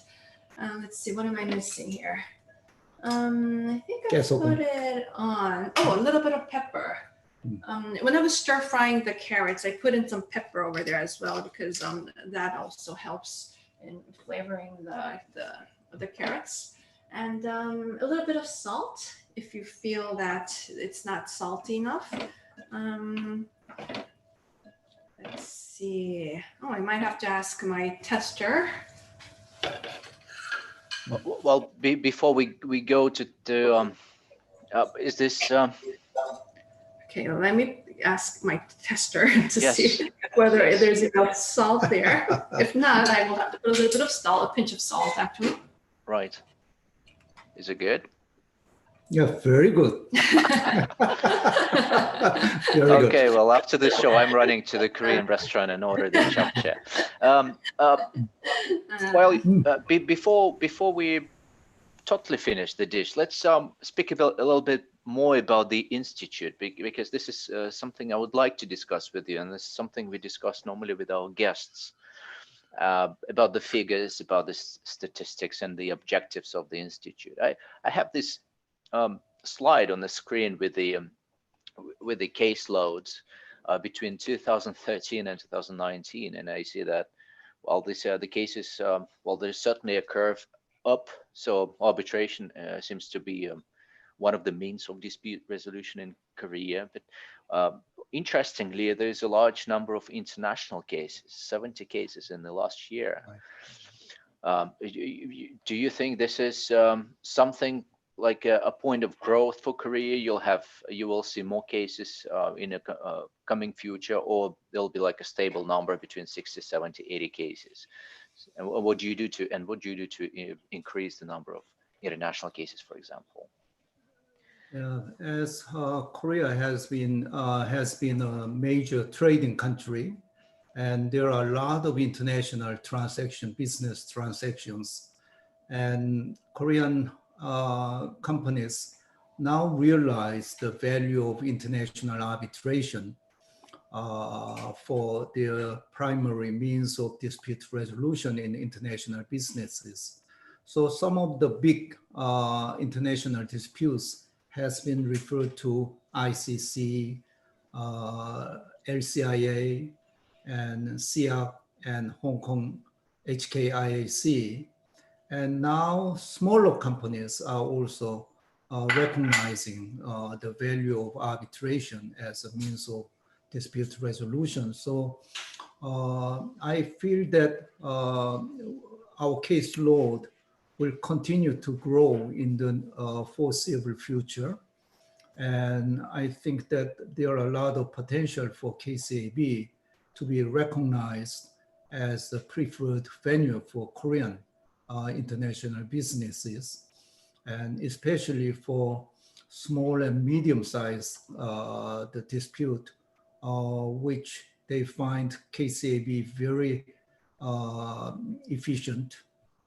Let's see, what am I missing here? I think I put it on. Oh, a little bit of pepper. When I was stir frying the carrots, I put in some pepper over there as well because that also helps in flavoring the carrots. And a little bit of salt if you feel that it's not salty enough. Let's see. Oh, I might have to ask my tester. Well, before we go to the, is this? Okay, well, let me ask my tester to Yes. see whether there's enough salt there. If not, I will have to put a little bit of salt, a pinch of salt, actually. Right. Is it good? Yeah, very good. Very Okay, good. well, after the show, I'm running to the Korean restaurant and order the japchae. Before we totally finish the dish, let's speak about a little bit more about the institute, because this is something I would like to discuss with you, and this is something we discuss normally with our guests, about the figures, about the statistics, and the objectives of the institute. I have this slide on the screen with the caseloads between 2013 and 2019, and I see that while these the cases, well, there's certainly a curve up. So arbitration seems to be one of the means of dispute resolution in Korea. But interestingly, there's a large number of international cases, 70 cases in the last year. Do you think this is something like a point of growth for Korea? You will see more cases in a coming future, or there'll be like a stable number between 60, 70, 80 cases? And what do you do to increase the number of international cases, for example? As Korea has been a major trading country, and there are a lot of international business transactions, and Korean companies now realize the value of international arbitration for their primary means of dispute resolution in international businesses. So some of the big international disputes has been referred to ICC, LCIA, and SIAC, and Hong Kong HKIAC. And now smaller companies are also recognizing the value of arbitration as a means of dispute resolution. So I feel that our caseload will continue to grow in the foreseeable future. And I think that there are a lot of potential for KCAB to be recognized as the preferred venue for Korean international businesses, and especially for small and medium-sized the dispute, which they find KCAB very efficient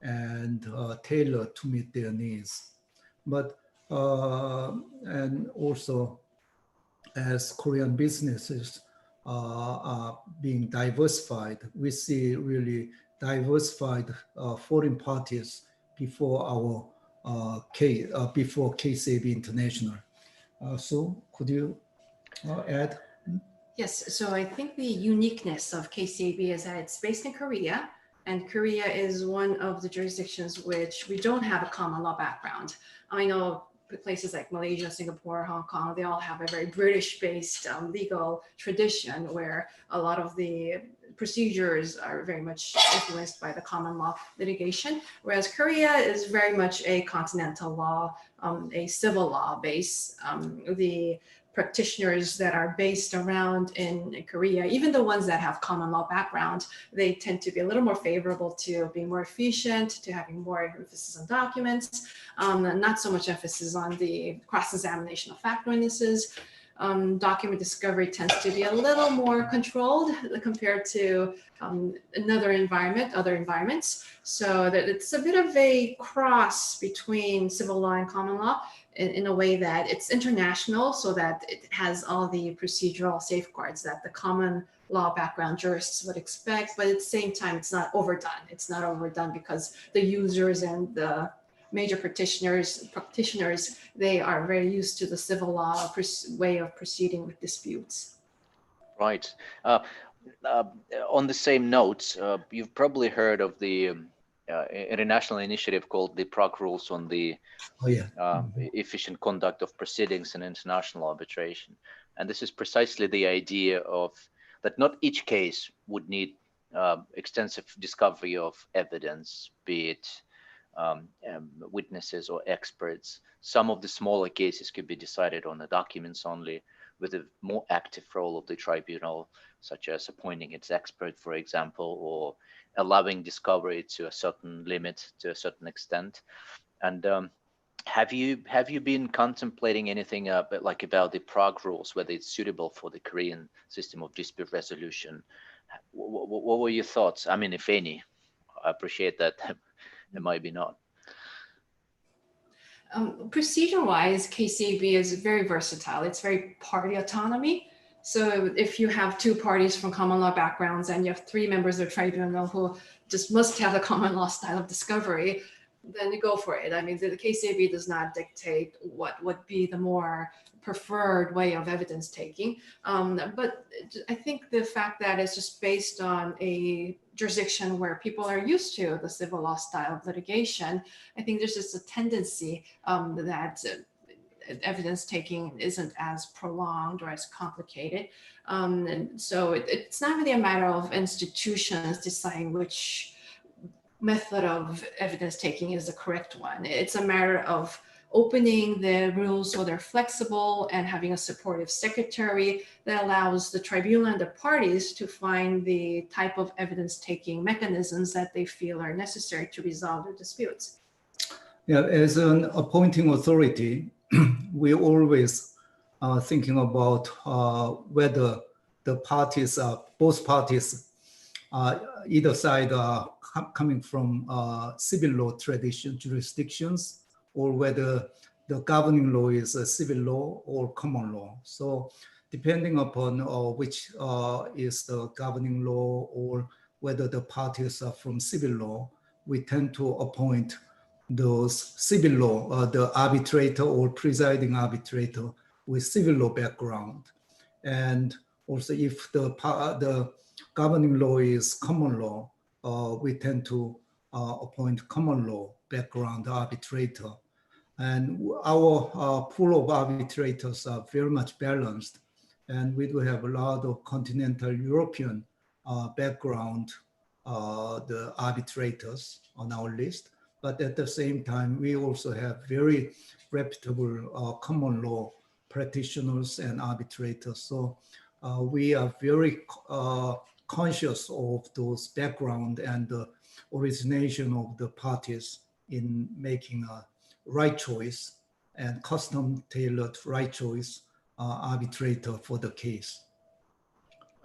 and tailored to meet their needs. But and also, as Korean businesses are being diversified, we see really diversified foreign parties before our before KCAB International. So could you add? Yes, so I think the uniqueness of KCAB is that it's based in Korea, and Korea is one of the jurisdictions which we don't have a common law background. I know places like Malaysia, Singapore, Hong Kong, they all have a very British-based legal tradition where a lot of the procedures are very much influenced by the common law litigation, whereas Korea is very much a continental law, a civil law base. The practitioners that are based around in Korea, even the ones that have common law background, they tend to be a little more favorable to being more efficient, to having more emphasis on documents, not so much emphasis on the cross-examination of fact witnesses. Document discovery tends to be a little more controlled compared to other environments. So that it's a bit of a cross between civil law and common law in a way that it's international, so that it has all the procedural safeguards that the common law background jurists would expect, but at the same time, it's not overdone. It's not overdone because the users and the major practitioners, they are very used to the civil law way of proceeding with disputes. Right. On the same note, you've probably heard of the international initiative called the Prague Rules on the efficient conduct of proceedings in international arbitration. And this is precisely the idea of that not each case would need extensive discovery of evidence, be it witnesses or experts. Some of the smaller cases could be decided on the documents only, with a more active role of the tribunal, such as appointing its expert, for example, or allowing discovery to a certain limit, to a certain extent. And have you been contemplating anything like about the Prague Rules, whether it's suitable for the Korean system of dispute resolution? What were your thoughts? I mean, if any. I appreciate that. It might be not. Procedure-wise, KCAB is very versatile. It's very party autonomy. So if you have two parties from common law backgrounds and you have three members of the tribunal who just must have the common law style of discovery, then go for it. I mean, the KCAB does not dictate what would be the more preferred way of evidence taking. But I think the fact that it's just based on a jurisdiction where people are used to the civil law style of litigation, I think there's just a tendency that evidence taking isn't as prolonged or as complicated. And so it's not really a matter of institutions deciding which method of evidence taking is the correct one. It's a matter of opening the rules so they're flexible and having a supportive secretary that allows the tribunal and the parties to find the type of evidence taking mechanisms that they feel are necessary to resolve their disputes. Yeah, as an appointing authority, we always thinking about whether the parties are, both parties, either side are coming from civil law tradition jurisdictions, or whether the governing law is a civil law or common law. So depending upon which is the governing law, or whether the parties are from civil law, we tend to appoint those civil law, the arbitrator or presiding arbitrator with civil law background. And also if the governing law is common law, we tend to appoint common law background arbitrator. And our pool of arbitrators are very much balanced. And we do have a lot of continental European background, the arbitrators on our list. But at the same time, we also have very reputable common law practitioners and arbitrators. So we are very conscious of those background and the origination of the parties in making a right choice and custom tailored right choice arbitrator for the case.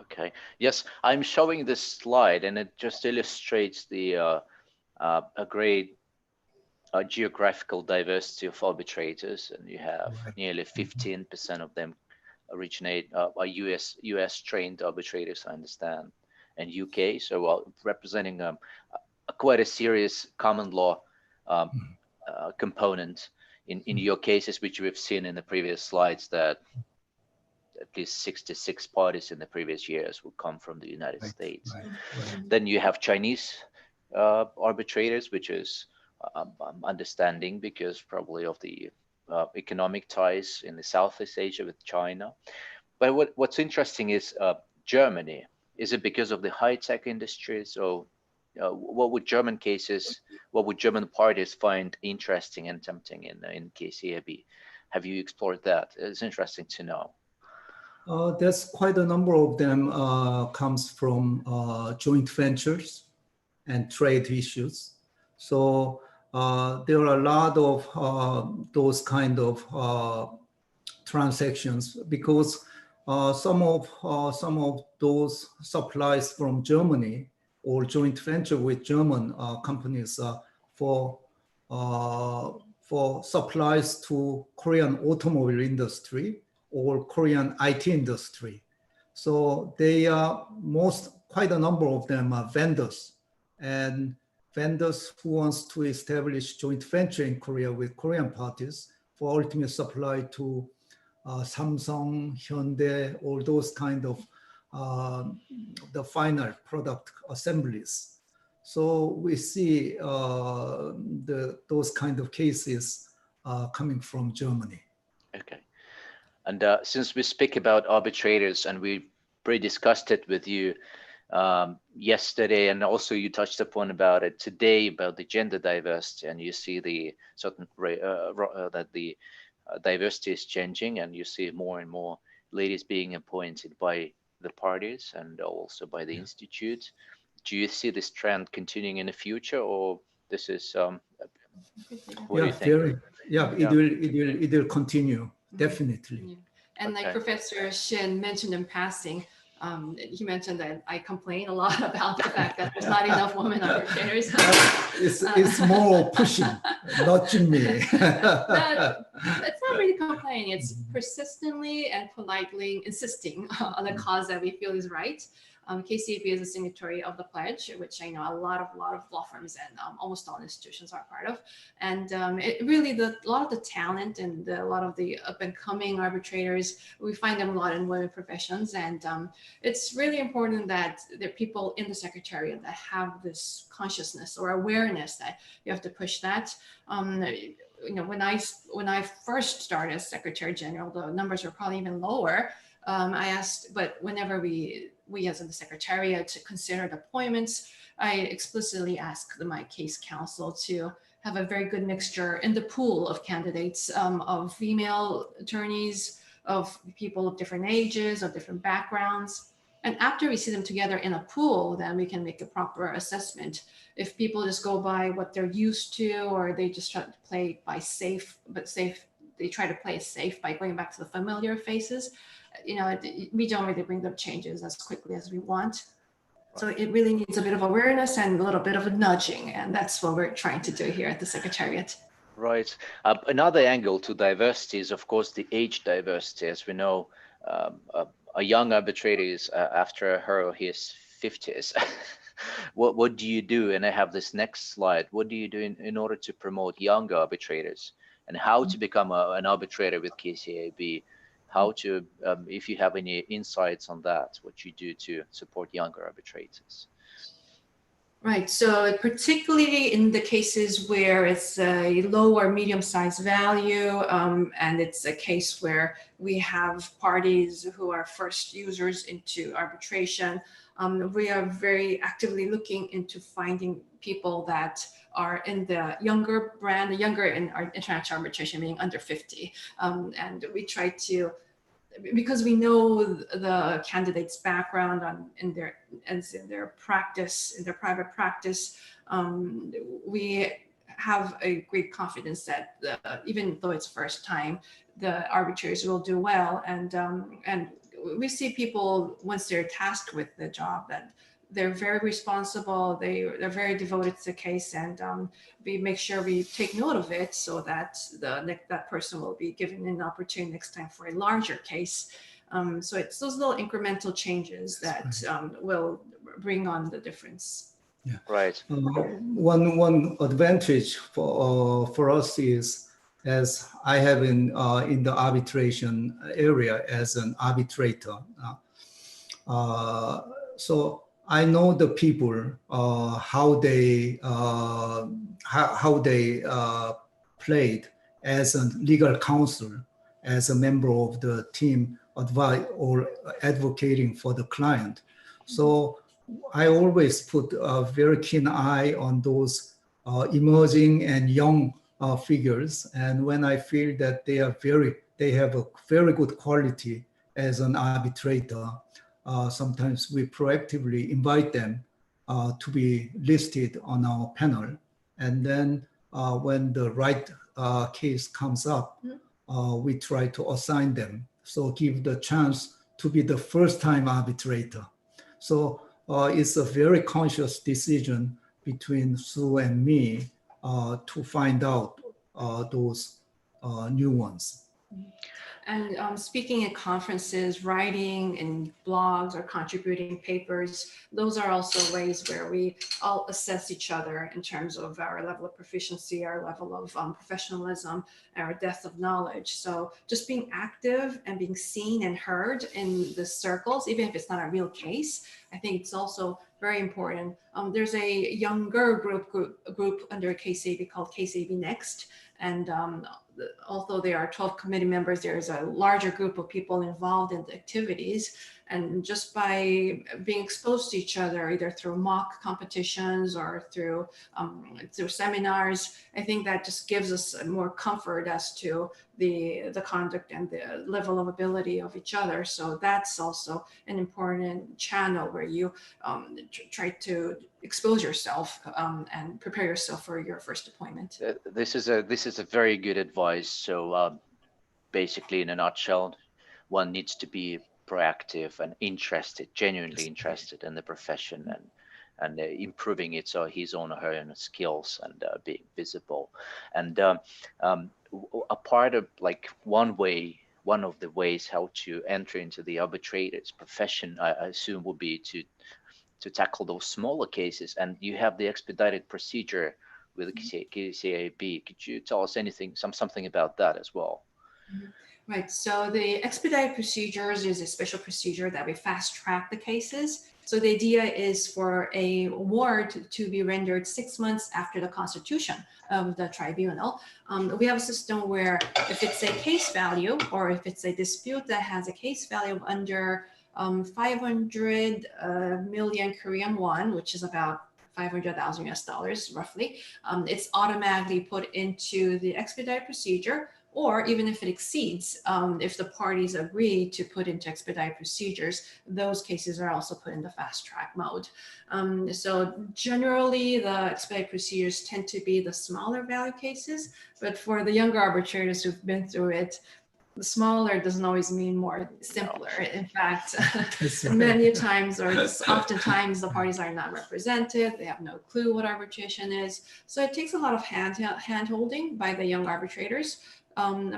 Okay. Yes, I'm showing this slide, and it just illustrates the a great geographical diversity of arbitrators, and you have nearly 15% of them originate are US trained arbitrators, I understand, and UK. So representing quite a serious common law component in your cases, which we've seen in the previous slides, that at least 66 parties in the previous years will come from the United States. Then you have Chinese arbitrators, which is understanding because probably of the economic ties in the Southeast Asia with China. But what's interesting is Germany. Is it because of the high-tech industry? So what would German cases, what would German parties find interesting and tempting in KCAB? Have you explored that? It's interesting to know. There's quite a number of them comes from joint ventures and trade issues. So there are a lot of those kind of transactions because some of those supplies from Germany or joint venture with German companies for supplies to Korean automobile industry or Korean IT industry. So they are quite a number of them are vendors, and vendors who wants to establish joint venture in Korea with Korean parties for ultimate supply to Samsung, Hyundai, all those kind of the final product assemblies. So we see those kind of cases coming from Germany. Okay. And since we speak about arbitrators, and we pre-discussed it with you yesterday, and also you touched upon about it today about the gender diversity, and you see the certain that the diversity is changing, and you see more and more ladies being appointed by the parties and also by the institute. Do you see this trend continuing in the future, or this is what do you think? It will continue, definitely. Yeah. And like Professor Shin mentioned in passing, he mentioned that I complain a lot about the fact that there's not enough women arbitrators. It's more pushing, nudging me. It's not really complaining. It's persistently and politely insisting on a cause that we feel is right. KCAB is a signatory of the pledge, which I know a lot of law firms and almost all institutions are part of. And it really, a lot of the talent and a lot of the up and coming arbitrators, we find them a lot in women professions. And it's really important that there are people in the Secretariat that have this consciousness or awareness that you have to push that. When I first started as Secretary General, the numbers were probably even lower. I asked, but whenever we as in the Secretariat to consider the appointments, I explicitly asked my case counsel to have a very good mixture in the pool of candidates, of female attorneys, of people of different ages, of different backgrounds. And after we see them together in a pool, then we can make a proper assessment. If people just go by what they're used to, or they just try to play by they try to play it safe by going back to the familiar faces, we don't really bring them changes as quickly as we want. So it really needs a bit of awareness and a little bit of a nudging, and that's what we're trying to do here at the Secretariat. Right. Another angle to diversity is, of course, the age diversity. As we know, a young arbitrator is after her or his 50s. What do you do? And I have this next slide. What do you do in order to promote younger arbitrators, and how to become an arbitrator with KCAB? How to, if you have any insights on that, what you do to support younger arbitrators? Right. So particularly in the cases where it's a low or medium-sized value, and it's a case where we have parties who are first users into arbitration, we are very actively looking into finding people that are in the younger brand, the younger in our international arbitration, meaning under 50. And we try to, because we know the candidate's background in their practice, in their private practice, we have a great confidence that even though it's first time, the arbitrators will do well. And we see people, once they're tasked with the job, that they're very responsible, they're very devoted to the case, and we make sure we take note of it so that that person will be given an opportunity next time for a larger case. So it's those little incremental changes that will bring on the difference. Yeah. Right. One advantage for us is, as I have in the arbitration area as an arbitrator. So I know the people, how they played as a legal counsel, as a member of the team, advise or advocating for the client. So I always put a very keen eye on those emerging and young figures, and when I feel that they have a very good quality as an arbitrator, sometimes we proactively invite them to be listed on our panel. And then when the right case comes up, we try to assign them. So give the chance to be the first time arbitrator. So it's a very conscious decision between Sue and me to find out those new ones. And speaking at conferences, writing in blogs or contributing papers, those are also ways where we all assess each other in terms of our level of proficiency, our level of professionalism, our depth of knowledge. So just being active and being seen and heard in the circles, even if it's not a real case, I think it's also very important. There's a younger group under KCAB called KCAB Next. And although there are 12 committee members, there is a larger group of people involved in the activities. And just by being exposed to each other, either through mock competitions or through seminars, I think that just gives us more comfort as to the conduct and the level of ability of each other. So that's also an important channel where you try to expose yourself and prepare yourself for your first appointment. This is a very good advice. So basically, in a nutshell, one needs to be proactive and interested, genuinely interested in the profession, and improving it, so his own or her own skills, and being visible. And a part of, like, one way one of the ways how to enter into the arbitrator's profession, I assume, would be to tackle those smaller cases. And you have the expedited procedure with the KCAB. Could you tell us something about that as well? Right. So the expedited procedures is a special procedure that we fast track the cases. So the idea is for a award to be rendered 6 months after the constitution of the tribunal. We have a system where if it's a case value or if it's a dispute that has a case value of under 500 million Korean won, which is about 500,000 US dollars roughly, it's automatically put into the expedited procedure. Or even if it exceeds, if the parties agree to put into expedited procedures, those cases are also put into fast track mode. So generally, the expedited procedures tend to be the smaller value cases, but for the younger arbitrators who've been through it, the smaller doesn't always mean more simpler. In fact, many times or oftentimes the parties are not represented. They have no clue what arbitration is. So it takes a lot of hand holding by the young arbitrators.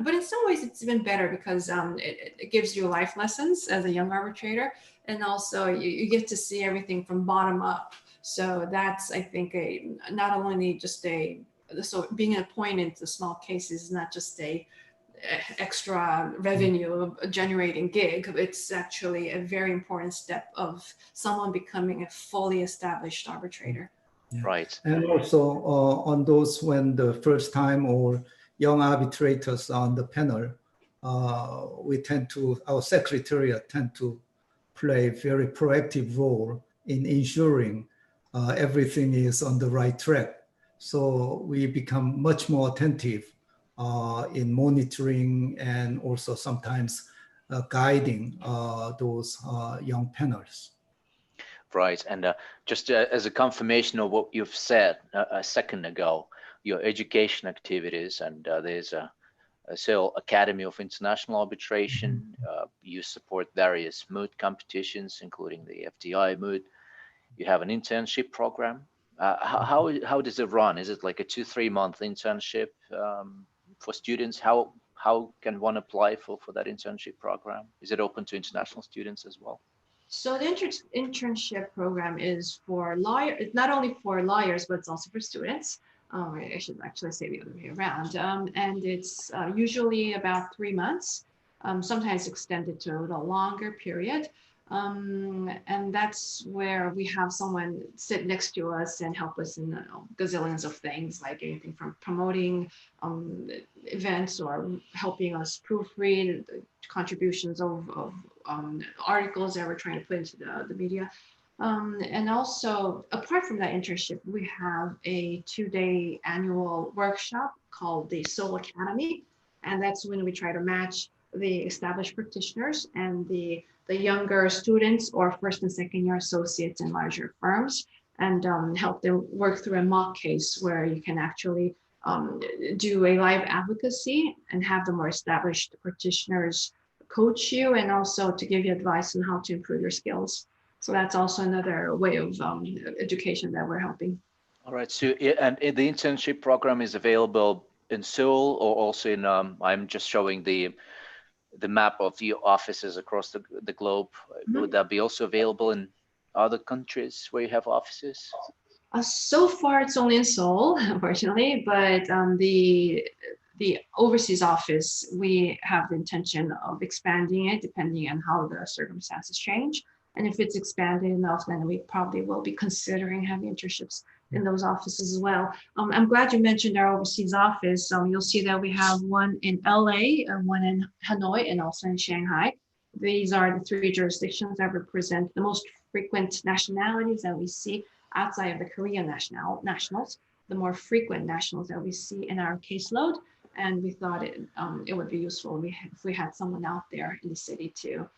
But in some ways, it's even better because it gives you life lessons as a young arbitrator. And also you get to see everything from bottom up. So that's, I think, not only just so being appointed to small cases is not just a extra revenue generating gig. It's actually a very important step of someone becoming a fully established arbitrator. Yeah. Right. And also on those when the first time or young arbitrators on the panel, our secretariat tend to play a very proactive role in ensuring everything is on the right track. So we become much more attentive in monitoring and also sometimes guiding those young panels. Right. And just as a confirmation of what you've said a second ago, your education activities, and there's a Seoul Academy of International Arbitration. You support various moot competitions, including the FDI moot. You have an internship program. How does it run? Is it like a 2-3 month internship for students? How can one apply for that internship program? Is it open to international students as well? So the internship program is for lawyers, not only for lawyers, but it's also for students. I should actually say the other way around. And it's usually about 3 months, sometimes extended to a little longer period. And that's where we have someone sit next to us and help us in gazillions of things, like anything from promoting events or helping us proofread contributions of articles that we're trying to put into the media. And also, apart from that internship, we have a 2-day annual workshop called the Seoul Academy. And that's when we try to match the established practitioners and the younger students or first and second year associates in larger firms, and help them work through a mock case where you can actually do a live advocacy and have the more established practitioners coach you and also to give you advice on how to improve your skills. So that's also another way of education that we're helping. All right. So, and the internship program is available in Seoul or also in, I'm just showing the map of the offices across the globe. Mm-hmm. Would that be also available in other countries where you have offices? So far, it's only in Seoul, unfortunately, but the overseas office, we have the intention of expanding it depending on how the circumstances change. And if it's expanded enough, then we probably will be considering having internships in those offices as well. I'm glad you mentioned our overseas office. You'll see that we have one in LA, one in Hanoi, and also in Shanghai. These are the 3 jurisdictions that represent the most frequent nationalities that we see outside of the Korean nationals, the more frequent nationals that we see in our caseload. And we thought it would be useful if we had someone out there in the city to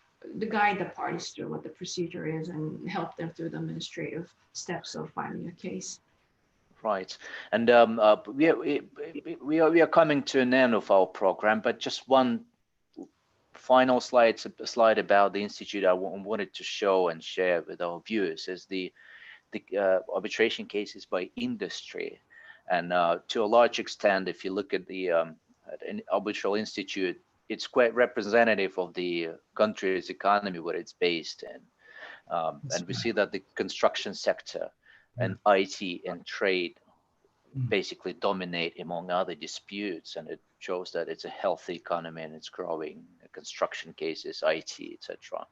guide the parties through what the procedure is and help them through the administrative steps of filing a case. Right. And we are coming to an end of our program, but just one final slide about the Institute I wanted to show and share with our viewers is the arbitration cases by industry. And to a large extent, if you look at the Arbitral Institute, it's quite representative of the country's economy where it's based in. And we see that the construction sector and IT and trade basically dominate among other disputes, and it shows that it's a healthy economy and it's growing. Construction cases, IT, etc.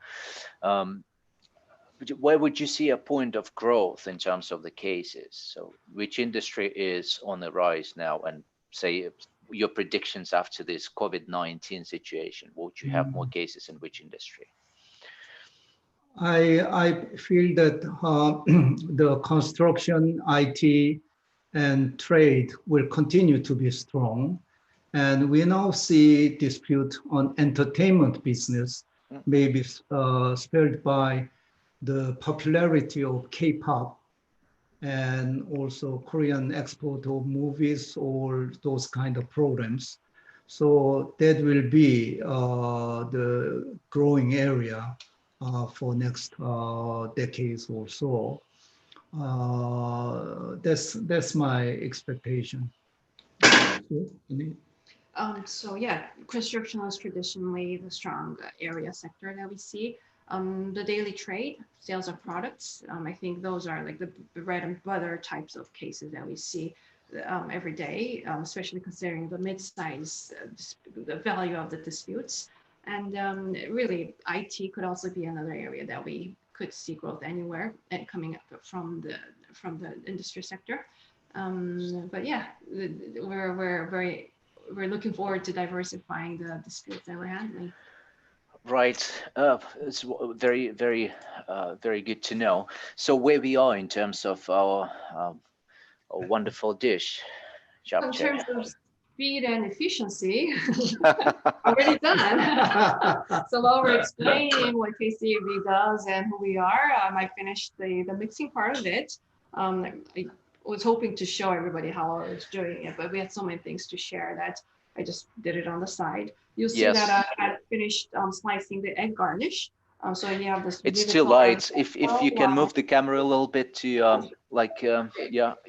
Where would you see a point of growth in terms of the cases? So which industry is on the rise now, and say your predictions after this COVID-19 situation? Would you have more cases in which industry? I feel that the construction, IT, and trade will continue to be strong. And we now see dispute on entertainment business, maybe spurred by the popularity of K-pop and also Korean export of movies or those kind of programs. So that will be the growing area for next decades or so. That's my expectation. So yeah, construction is traditionally the strong area sector that we see. The daily trade, sales of products, I think those are like the bread and butter types of cases that we see every day, especially considering the mid-size, the value of the disputes. And really, IT could also be another area that we could see growth anywhere and coming up from the industry sector. But yeah, we're looking forward to diversifying the disputes that we're handling. Right, it's very good to know. So where we are in terms of our wonderful dish, Japchae. In terms of speed and efficiency, already done. So while we're explaining what KCAB does and who we are, I finished the mixing part of it. I was hoping to show everybody how I was doing it, but we had so many things to share that I just did it on the side. You'll see that I finished slicing the egg garnish. So you have this. It's too light. If you can move the camera a little bit to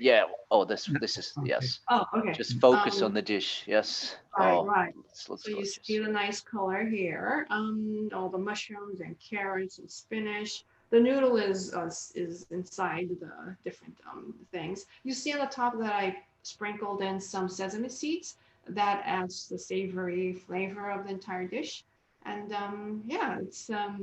yeah. Oh, this is yes. Oh, okay. Just focus on the dish. Yes. Right. So you see the nice color here. All the mushrooms and carrots and spinach. The noodle is inside the different things. You see on the top that I sprinkled in some sesame seeds. That adds the savory flavor of the entire dish. And yeah, it's a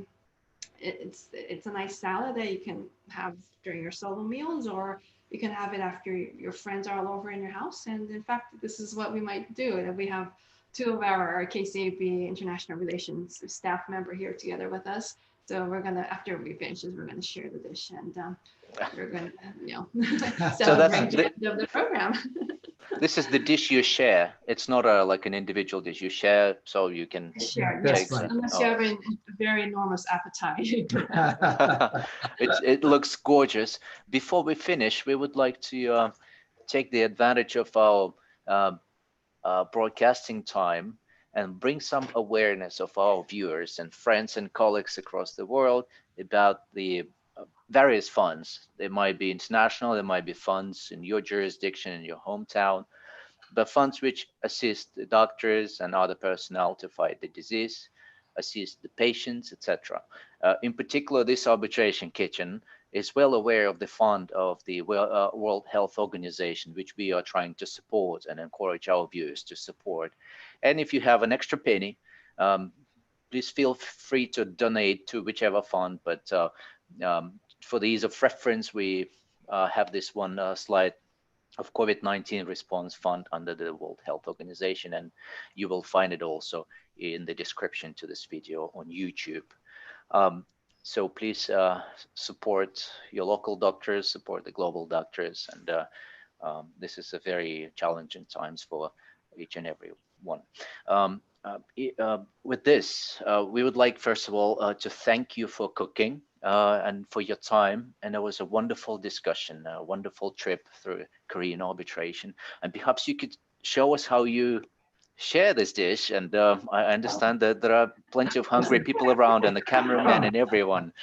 nice salad that you can have during your solo meals, or you can have it after your friends are all over in your house. And in fact, this is what we might do. That we have two of our KCAB International Relations staff member here together with us. So we're gonna, after we finish this, we're gonna share the dish, and we're gonna, celebrate the end of the program. This is the dish you share. It's not like an individual dish you share, so you can share. Yes, unless you have a very enormous appetite. It looks gorgeous. Before we finish, we would like to take the advantage of our broadcasting time and bring some awareness of our viewers and friends and colleagues across the world about the various funds. They might be international, there might be funds in your jurisdiction, in your hometown, but funds which assist the doctors and other personnel to fight the disease, assist the patients, etc. In particular, this arbitration kitchen is well aware of the fund of the World Health Organization, which we are trying to support and encourage our viewers to support. And if you have an extra penny, please feel free to donate to whichever fund, but for the ease of reference, we have this one slide of COVID-19 response fund under the World Health Organization, and you will find it also in the description to this video on YouTube. So please support your local doctors, support the global doctors, and this is a very challenging times for each and every one. With this, we would like, first of all, to thank you for cooking and for your time. And it was a wonderful discussion, a wonderful trip through Korean arbitration. And perhaps you could show us how you share this dish. And I understand that there are plenty of hungry people around, and the cameraman and everyone.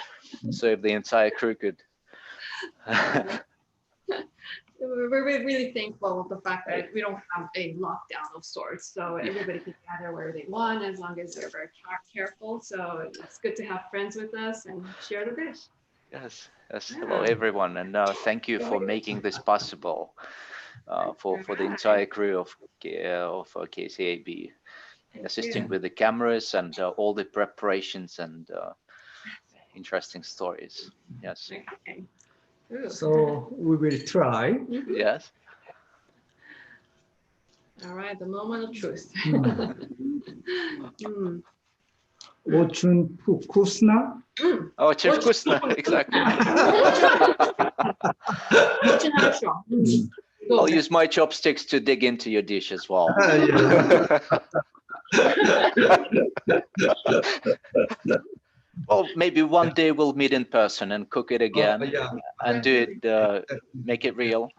So if the entire crew could. we're really thankful of the fact that we don't have a lockdown of sorts. So everybody can gather where they want as long as they're very careful. So it's good to have friends with us and share the dish. Yes, yes. Yeah. Hello, everyone, and thank you for making this possible for the entire crew of KCAB, assisting with the cameras and all the preparations and interesting stories. Yes. Okay. Ooh. So we will try. Yes. All right, the moment of truth. Mm. Ochun Kusna. Oh, Chef Kusna, exactly. I'll use my chopsticks to dig into your dish as well. Well, maybe one day we'll meet in person and cook it again and do it, make it real.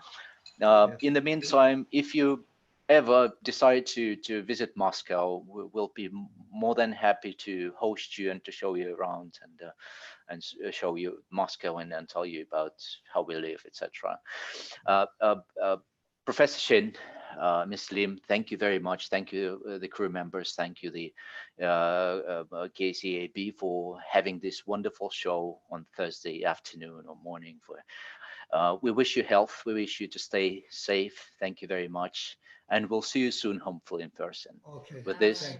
In the meantime, if you ever decide to visit Moscow, we'll be more than happy to host you and to show you around and show you Moscow and tell you about how we live, etc. Professor Shin, Ms. Lim, thank you very much. Thank you, the crew members. Thank you, the KCAB, for having this wonderful show on Thursday afternoon or morning. We wish you health. We wish you to stay safe. Thank you very much. And we'll see you soon, hopefully in person. Okay. With this,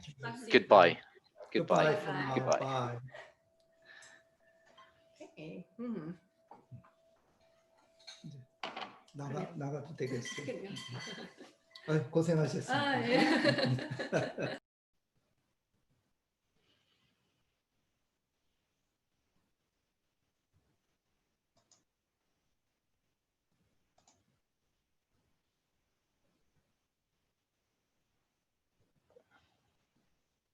Goodbye. goodbye. Goodbye for now. Goodbye. Bye. Okay. 나가도 되겠어. 고생하셨습니다. 아, 예.